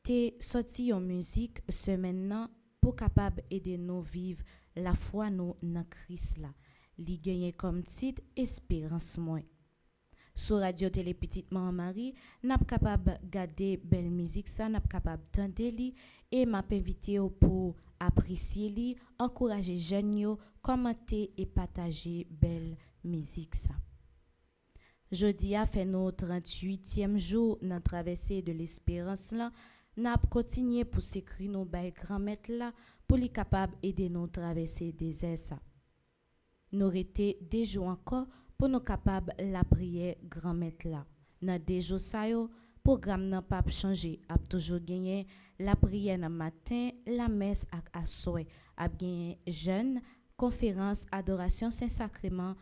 t'es sorti en musique semaine nan pour capable aider nous vivre la foi nous dans Christ là. Li gagné comme titre Espérance moins. Sur radio télé Petite Marie, n'a capable garder belle musique ça, n'a capable tendre li et m'a invité pour apprécier li, encourager jeunes yo, commenter et partager belle musique ça. Jeudi a fait notre 38e jour dans traversée de l'espérance là, n'a continué pour s'écrire nos bail grand-mère là pour li capable aider nous traverser des airs ça. Nous été des jours encore pour nous capables la prière grand-mère là. Dans des jours ça yo, programme n'a pas changé, a toujours gagné la prière le matin, la messe à soir, a gagné jeûne, conférence, adoration Saint-Sacrement,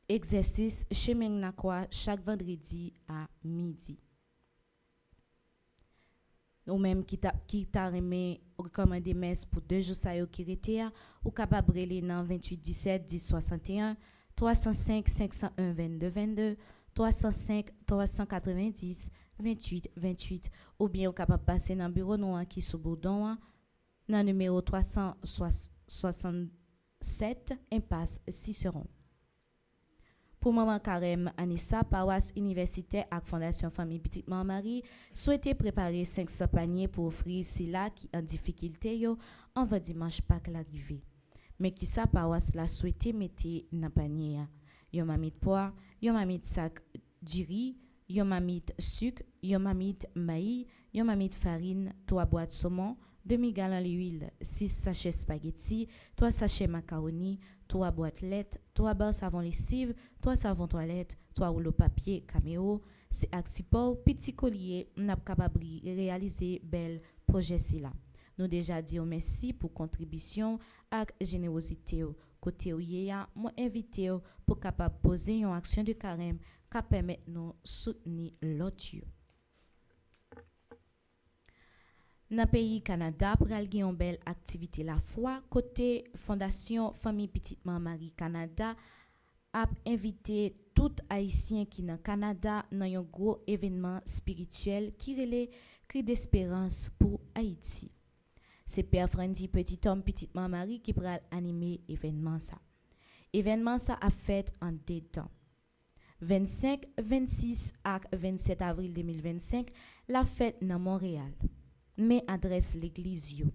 exercice chemin na quoi chaque vendredi à midi. Ou même qui t'a remis recommander messe pour 2 jours ça yo qui rete ou capable reler dans 28 17 10 61 305 501 22 22 305 390 28 28 ou bien ou capable passer dans bureau nous qui sous bourdon dans numéro 367 impasse Ciceron. Pour Maman Carême Anissa, paroisse universitaire et Fondation Famille Petite Marie souhaitait préparer 500 paniers pour offrir Sila qui en difficulté yo en va dimanche Pâques l'arrivée. Mais qui sa paroisse la souhaité mettre dans panier yo mamite poire, yo mamite sac du riz, yo mamite sucre, yo mamite maïs, yo mamite farine, 3 boîtes saumon, demi-gallon d'huile, 6 sachets spaghetti, 3 sachets macaroni, 3 boîtes lettres, 3 barres savon lessive, 3 savons toilette, 3 rouleaux papier caméo, c'est Axipol, petit collier, n'a capable réaliser bel projet si là. Nous déjà dit merci pour contribution et générosité côté ouya, moi invité pour capable poser une action de carême qui permet nous soutenir l'autre. Dans le pays Canada, pour aller une belle activité la foi, côté Fondation Famille Petite Marie Canada a invité tout haïtien qui dans Canada dans un gros événement spirituel qui relève cri d'espérance pour Haïti. C'est Père Frandy Petit Homme Petite Marie qui pourra animer événement ça. Événement ça a fait en 2 temps. 25, 26 et 27 avril 2025, la fête dans Montréal. Mais adresse l'église yo.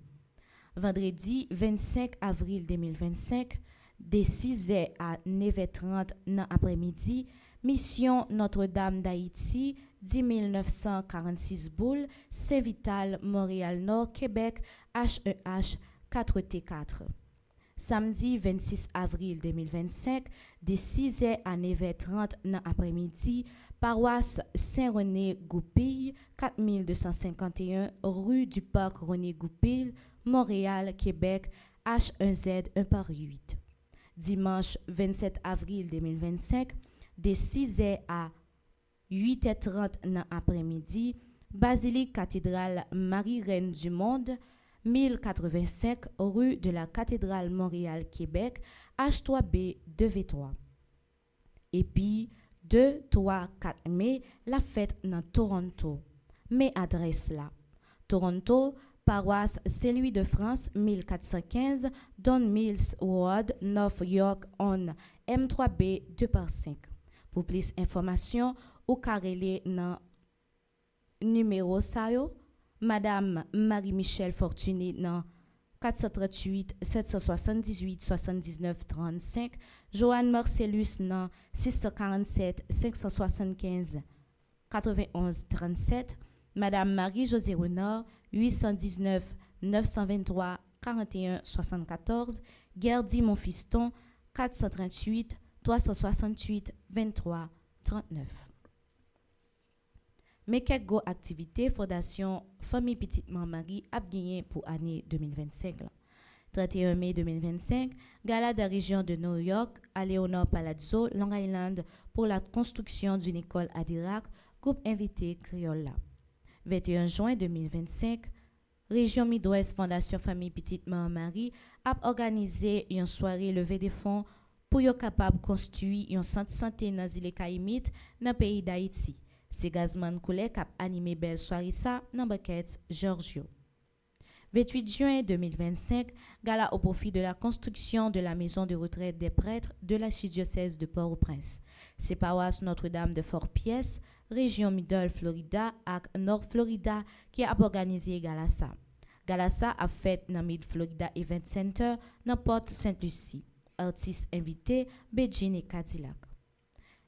Vendredi 25 avril 2025, de 6h à 9h30 dans l'après-midi, mission Notre-Dame d'Haïti, 10 946 boules, Saint-Vital, Montréal-Nord, Québec, H1H 4T4. Samedi 26 avril 2025, de 6h à 9h30 dans l'après-midi, paroisse Saint-René-Goupil, 4251 rue du Parc René-Goupil, Montréal, Québec, H1Z 1/8. Dimanche 27 avril 2025, de 6h à 8h30 dans l'après-midi, Basilique Cathédrale Marie-Reine du Monde, 1085 rue de la Cathédrale Montréal, Québec, H3B 2V3. Et puis, 2, 3, 4 mai, la fête dans Toronto. Mais adresse là. Toronto, paroisse Saint-Louis de France, 1415, Don Mills Road, North York, on M3B 2/5. Pour plus d'informations, ou carrelé dans numéro sayo, Madame Marie-Michel Fortuné dans 438 778 79 35, Joanne Marcellus dans 647 575 91 37, Madame Marie-Josée Renard 819 923 41 74, Gerdy Monfiston 438 368 23 39. Mais quelques activités Fondation Famille Petite Marie a gagné pour l'année 2025. 31 mai 2025, gala de la région de New York à Leonor Palazzo, Long Island, pour la construction d'une école à Dirac, groupe invité Criolla. 21 juin 2025, région Midwest Fondation Famille Petite Marie a organisé une soirée levée de fonds pour être capable de construire un centre de santé dans les Caïmites dans le pays d'Haïti. C'est Gazman Koulé qui a animé belle soirée ça dans Baquette, Giorgio. 28 juin 2025, gala au profit de la construction de la maison de retraite des prêtres de l'archidiocèse de Port-au-Prince. C'est paroisse Notre-Dame de Fort-Pièce, région Middle Florida et Nord Florida qui a organisé gala ça. Gala ça a fait dans Mid Florida Event Center dans Port Sainte-Lucie. Artistes invités, Beijing et Cadillac.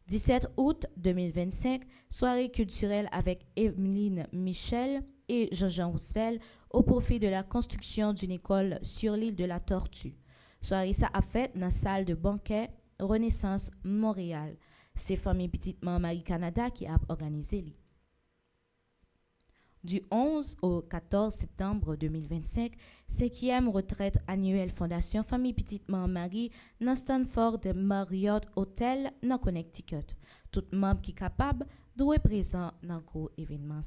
17 août 2025, soirée culturelle avec Emeline Michel et Jean-Jean Roosevelt au profit de la construction d'une école sur l'île de la Tortue. Soirée ça a fait dans la salle de banquet Renaissance Montréal. C'est Famille Petite Marie Canada qui a organisé. Du 11 au 14 septembre 2025, 5e retraite annuelle Fondation Famille Petite Marie dans Stanford Marriott Hotel dans Connecticut. Tout membre qui est capable doit être présent dans le gros événement.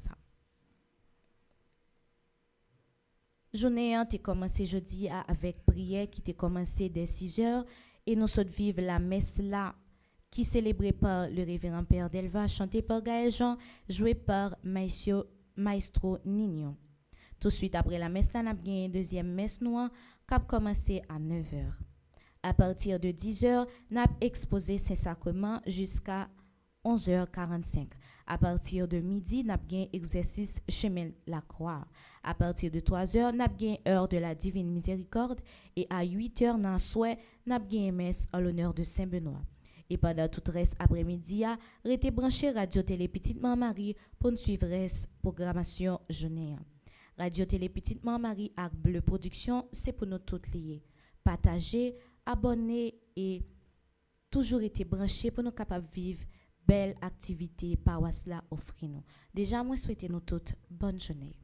Journée a commencé jeudi avec prière qui a commencé dès 6 heures et nous sommes vivre la messe là qui célébrée par le révérend Père Delva, chantée par Gaël Jean, jouée par Maestro Nino. Tout de suite après la messe, nous avons une deuxième messe noire qui a commencé à 9 heures. À partir de 10 heures, nous avons exposé Saint-Sacrement jusqu'à 11h45. À partir de midi, nous avons exercice chemin la croix. À partir de 3 heures, nous avons heure de la divine miséricorde. Et à 8 heures, nous avons messe en l'honneur de Saint-Benoît. Et pendant tout le reste après-midi, restez branché Radio-Télé Petite Marie pour nous suivre la programmation journée. Radio-Télé Petite Marie avec Bleu Production, c'est pour nous toutes liées. Partagez, abonnez et toujours été branché pour nous capables de vivre belle activité par Wasla offrir nous. Déjà, moi souhaite nous toutes bonne journée.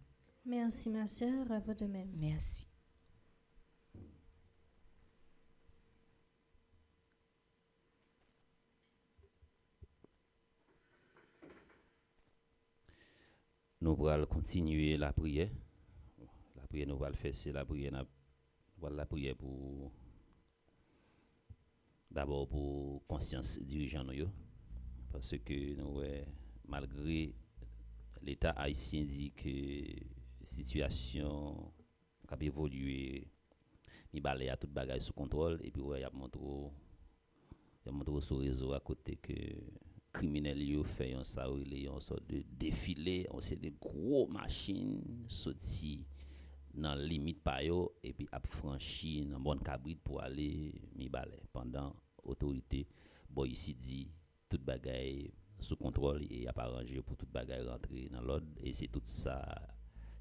Merci ma sœur, à vous de même. Merci. Nous allons continuer la prière. La prière, nous allons faire, c'est la prière. La prière pour d'abord pour conscience dirigeant nous, parce que nous, malgré l'État haïtien dit que la situation a évolué, il balai à toute bagaille sous contrôle et puis il a montré sur le réseau à côté que criminels yo fait un sorte de défilé, on c'est des gros machines sorti dans limite pa yo et puis a franchi dans bonne cabrit pour aller mi balai pendant autorité boy ici dit toute bagaille sous contrôle et a pas arrangé pour toute bagaille rentrer dans l'ordre et c'est tout ça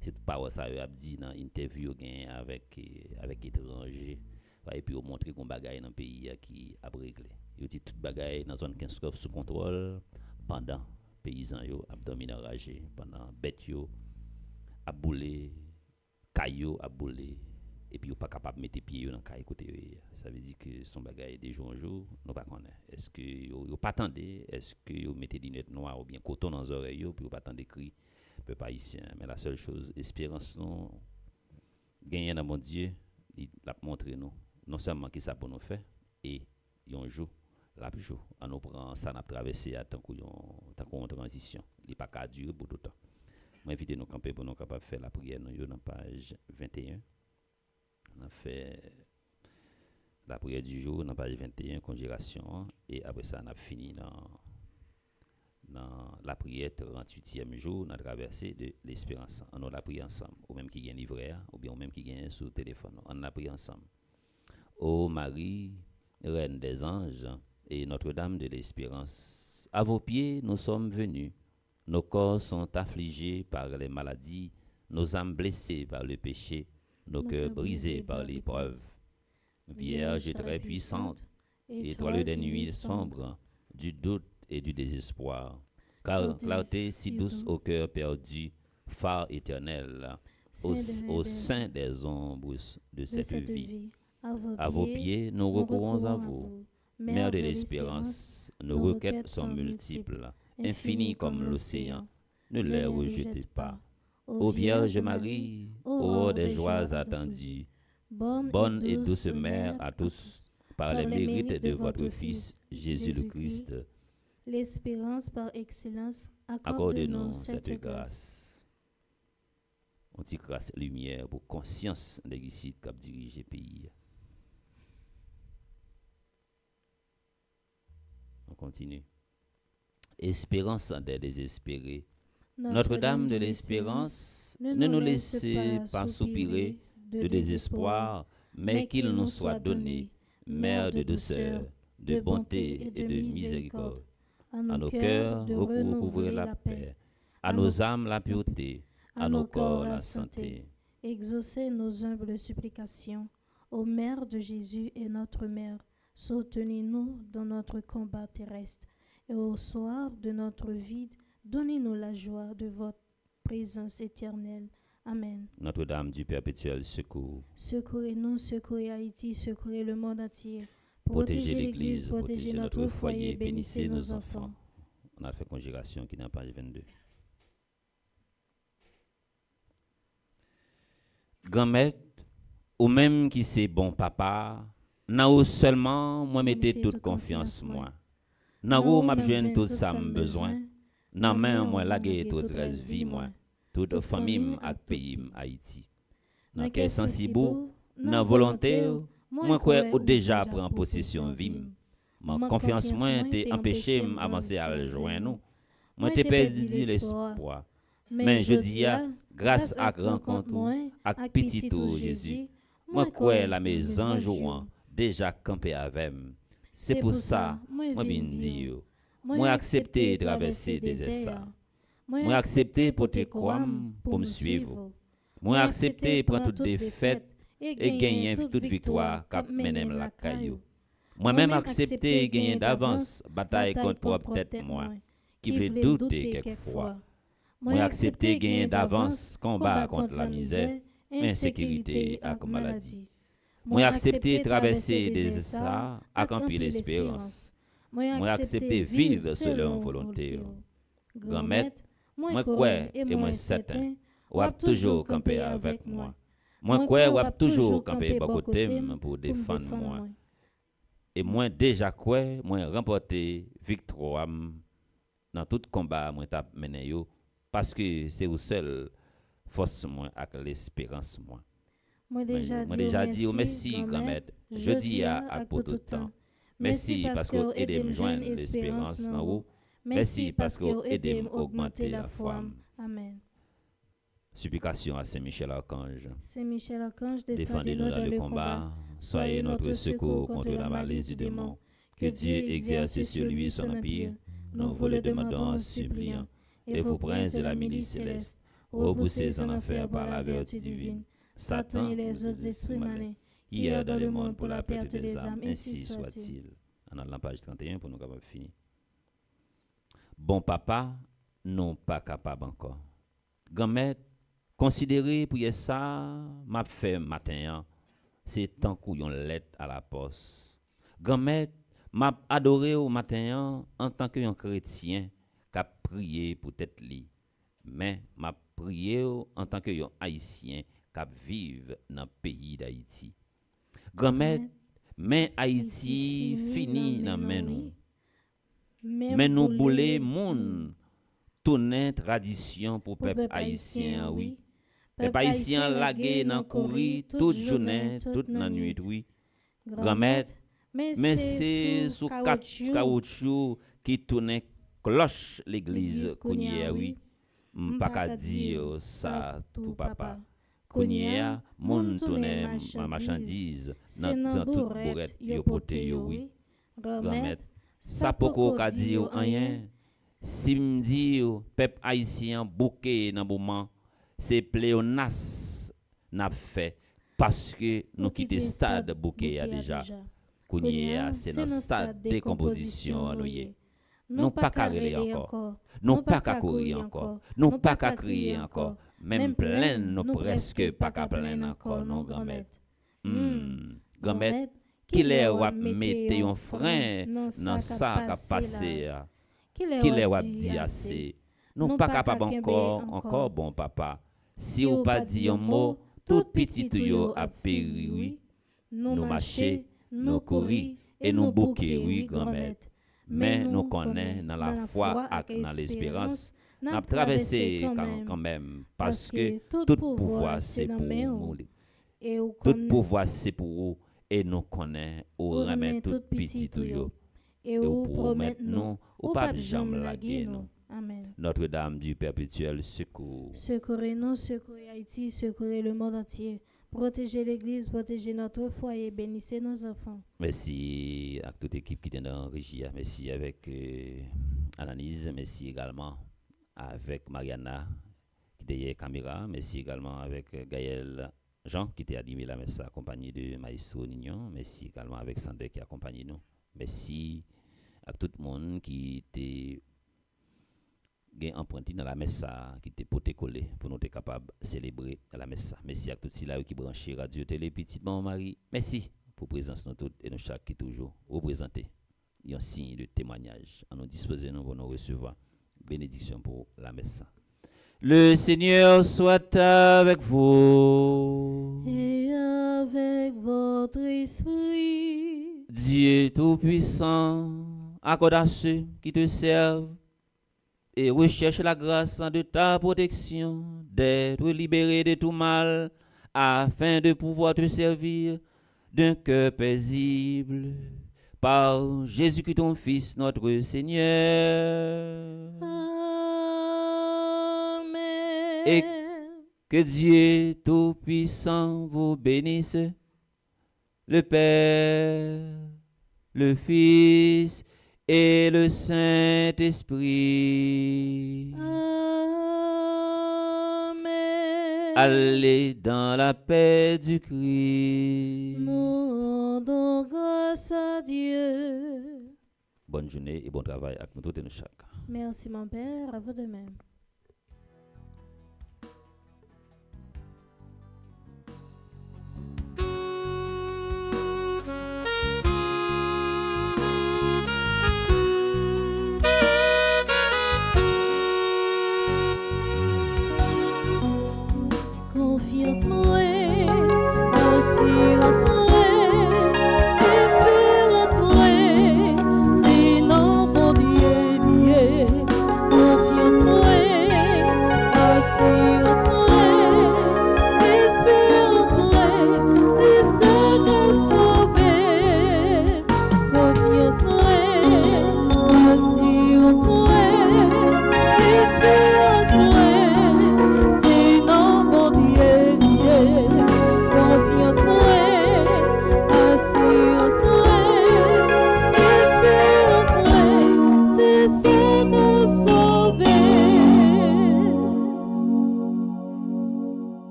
c'est tout pas ça a dit dans interview gain avec étranger et puis on montrer qu'on bagaille dans pays qui a réglé yo dit toute bagaille dans zone 15 sous contrôle pendant paysans yo a dominé ragé pendant bête yo a boulé caillou a boulé et puis yo pas capable mettre pied yo dans caille côté ça veut dire que son bagaille de jour en jour nous pas connaît est-ce que yo pas attendé est-ce que yo mettez des lunettes noires ou bien coton dans les oreilles yo puis yo pas attendre cri peuple haïtien mais la seule chose espérance nous gagner dans mon Dieu il l'a montré nous non seulement qui ça pour nous faire et un jour la jour on nous prend ça n'a traversé à tant qu'on transition il pas qu'à durer pour tout temps moi inviter nous camper pour nous capable faire la prière nous dans page 21 on a fait la prière du jour dans page 21 conjuration et après ça on a fini dans la prière 38e jour dans la traversée de l'espérance on a la prière ensemble ou même qui gagne livret ou bien ou même qui gagne sur téléphone on a prié ensemble. Ô Marie, Reine des anges et Notre-Dame de l'Espérance, à vos pieds nous sommes venus. Nos corps sont affligés par les maladies, nos âmes blessées par le péché, nos cœurs brisés par l'épreuve. Vierge très puissante, étoile des nuits sombres, du doute et du désespoir, car clarté si douce au cœur perdu, phare éternel, au sein des ombres de cette vie. À vos pieds, nous recourons à vous. Mère de l'espérance, nos requêtes sont multiples, infinies comme l'océan. Ne les rejetez pas. Ô Vierge Marie, ô des joies attendues, bonne et douce Mère à tous, par les mérites de votre Fils, Jésus le Christ, l'espérance par excellence, accorde-nous cette grâce. On dit grâce lumière pour conscience des qui cap diriger pays. On continue. Espérance des désespérés. Notre-Dame de l'Espérance, ne nous laissez pas soupirer de désespoir, mais qu'il nous soit donné, Mère de douceur, de bonté et de miséricorde. À nos cœurs, recouvrir la paix, à nos âmes la pureté, à nos corps la santé. Exaucez nos humbles supplications. Ô Mère de Jésus et notre Mère, soutenez-nous dans notre combat terrestre, et au soir de notre vie, donnez-nous la joie de votre présence éternelle. Amen. Notre-Dame du perpétuel secours, Secourez-nous, secourez Haïti, secourez le monde entier. protégez l'Église, protégez notre foyer, bénissez nos enfants. On a fait conjuration qui est dans page 22. Grand-mère, ou même qui c'est bon papa, n'a ou seulement moi mettez toute confiance moi. N'a ou m'a besoin tout ça me besoin. N'a main moi laguer toute reste vie moi. Toute famille ak pays Haïti. Dans quel sensible, dans volonté, moi quoi ou déjà prend possession vim. Ma confiance moi t'est empêché m'avancer à le joindre. Moi t'ai perdu l'espoir. Mais je dis grâce à rencontre avec petit tout Jésus, moi quoi la maison jouant déjà campé avec. C'est pour ça moi bien dit moi accepter traverser des essais. Moi accepter porter croix pour me suivre. Moi accepter prendre toute défaite et gagner toute victoire cap menem la caillou. Moi-même accepter gagner d'avance bataille contre propre tête moi qui veut douter quelquefois. Moi accepter gagner d'avance combat contre la misère, insécurité et maladie. Moi accepter traverser des essais accomplir l'espérance. Moi accepter vivre selon volonté. Grand-mère, moi quoi et moi certain, ou a toujours campé avec moi. Moi quoi ou a toujours campé à côté pour défendre moi. Et moi déjà quoi, moi remporter victoire dans tout combat moi t'a mené yo parce que c'est au seul force moi avec l'espérance moi. Moi déjà dit merci grand-mère. Je dis à pour tout temps. Merci parce que vous aidez me joindre l'espérance en vous. Merci parce que vous aidez me augmenter la foi. Amen. Supplication à Saint-Michel Archange. Saint-Michel Archange, Défendez-nous dans le combat. Soyez notre secours contre la malice du démon. Que Dieu exerce sur lui son empire. Nous vous le demandons en suppliant. Et vous, princes de la milice céleste, repoussez en enfer par la vertu divine Satan et les autres esprits malins qui errent dans le monde pour la perte des âmes, ainsi soit-il. On a la page 31 pour nous capables finir. Bon papa, non pas capable encore. Grand-mère, considérez pour ça, m'a fait matin, c'est tant qu'on lettre à la poste. Grand-mère, m'a adoré au matin en tant que un chrétien qui a prié pour tête li. Mais m'a prié en tant que un haïtien qui vivent dans le pays d'Haïti. Grand-mère, mais Haïti fini dans main nous. Mais nous boulez moun tourner tradition pour peuple haïtien oui. Peuple haïtien lagué dans courir toute journée, toute la nuit oui. Grand-mère, mais c'est sous caoutchouc qui tourne cloche l'église Kounia oui. M'pas ka dire ça tout papa. Kounia moun tourne ma marchandise dans toute bourrette yo pote yo oui. Grand-mère, ça poko ka dire rien. Si m'di peuple haïtien bouquet dans moment, c'est pléonas n'a fait parce que nous quitter stade bouquet a déjà. Kounia c'est dans stade décomposition nous. Non pas qu'à rêler encore, non pas qu'à courir encore, non pas qu'à crier encore, même plein nous presque pas qu'à plein encore, non grand-mère. Grand-mère, qui les wap mette un frein dans ça qu'a passé, qui les wap dit assez, non pas capable encore bon papa. Si ou pas dit un mot, tout petit yo a péri oui. Nous marcher, nous courir et nous bouquer oui grand-mère. Mais nous connaissons dans la foi et dans l'espérance, nous avons traversé quand même, parce que tout pouvoir c'est pour nous. Tout pouvoir c'est pour vous, et nous connaissons, ou remet tout petit tout yo, et ou promet nous, ou pas jamais laguer nous. Amen. Notre-Dame du perpétuel secours. Secourez-nous, secourez Haïti, secourez le monde entier. Protégez l'Église, protégez notre foyer, bénissez nos enfants. Merci à toute l'équipe qui est dans la régie. Merci avec Analyse. Merci également avec Mariana qui est derrière la caméra. Merci également avec Gaël Jean qui était animé la messe accompagné de Maïso Nignon. Merci également avec Sandé qui accompagne nous. Merci à tout le monde qui était gain emprunté dans la messe qui était poté collé pour nous être capable de célébrer la messe. Merci à tous ceux là qui branché radio télé petite maman Marie. Merci pour présence nous toutes et nous chaque qui toujours représenté. Un signe de témoignage. En nous disposer nous pour nous recevoir bénédiction pour la messe. Le Seigneur soit avec vous. Et avec votre esprit. Dieu Tout-Puissant, accorde à ceux qui te servent et recherche la grâce de ta protection, d'être libérés de tout mal, afin de pouvoir te servir d'un cœur paisible. Par Jésus-Christ, ton Fils, notre Seigneur. Amen. Et que Dieu Tout-Puissant vous bénisse, le Père, le Fils et le Saint-Esprit. Amen. Allez dans la paix du Christ. Nous rendons grâce à Dieu. Bonne journée et bon travail à nous tous et nous chaque. Merci mon Père, à vous de même.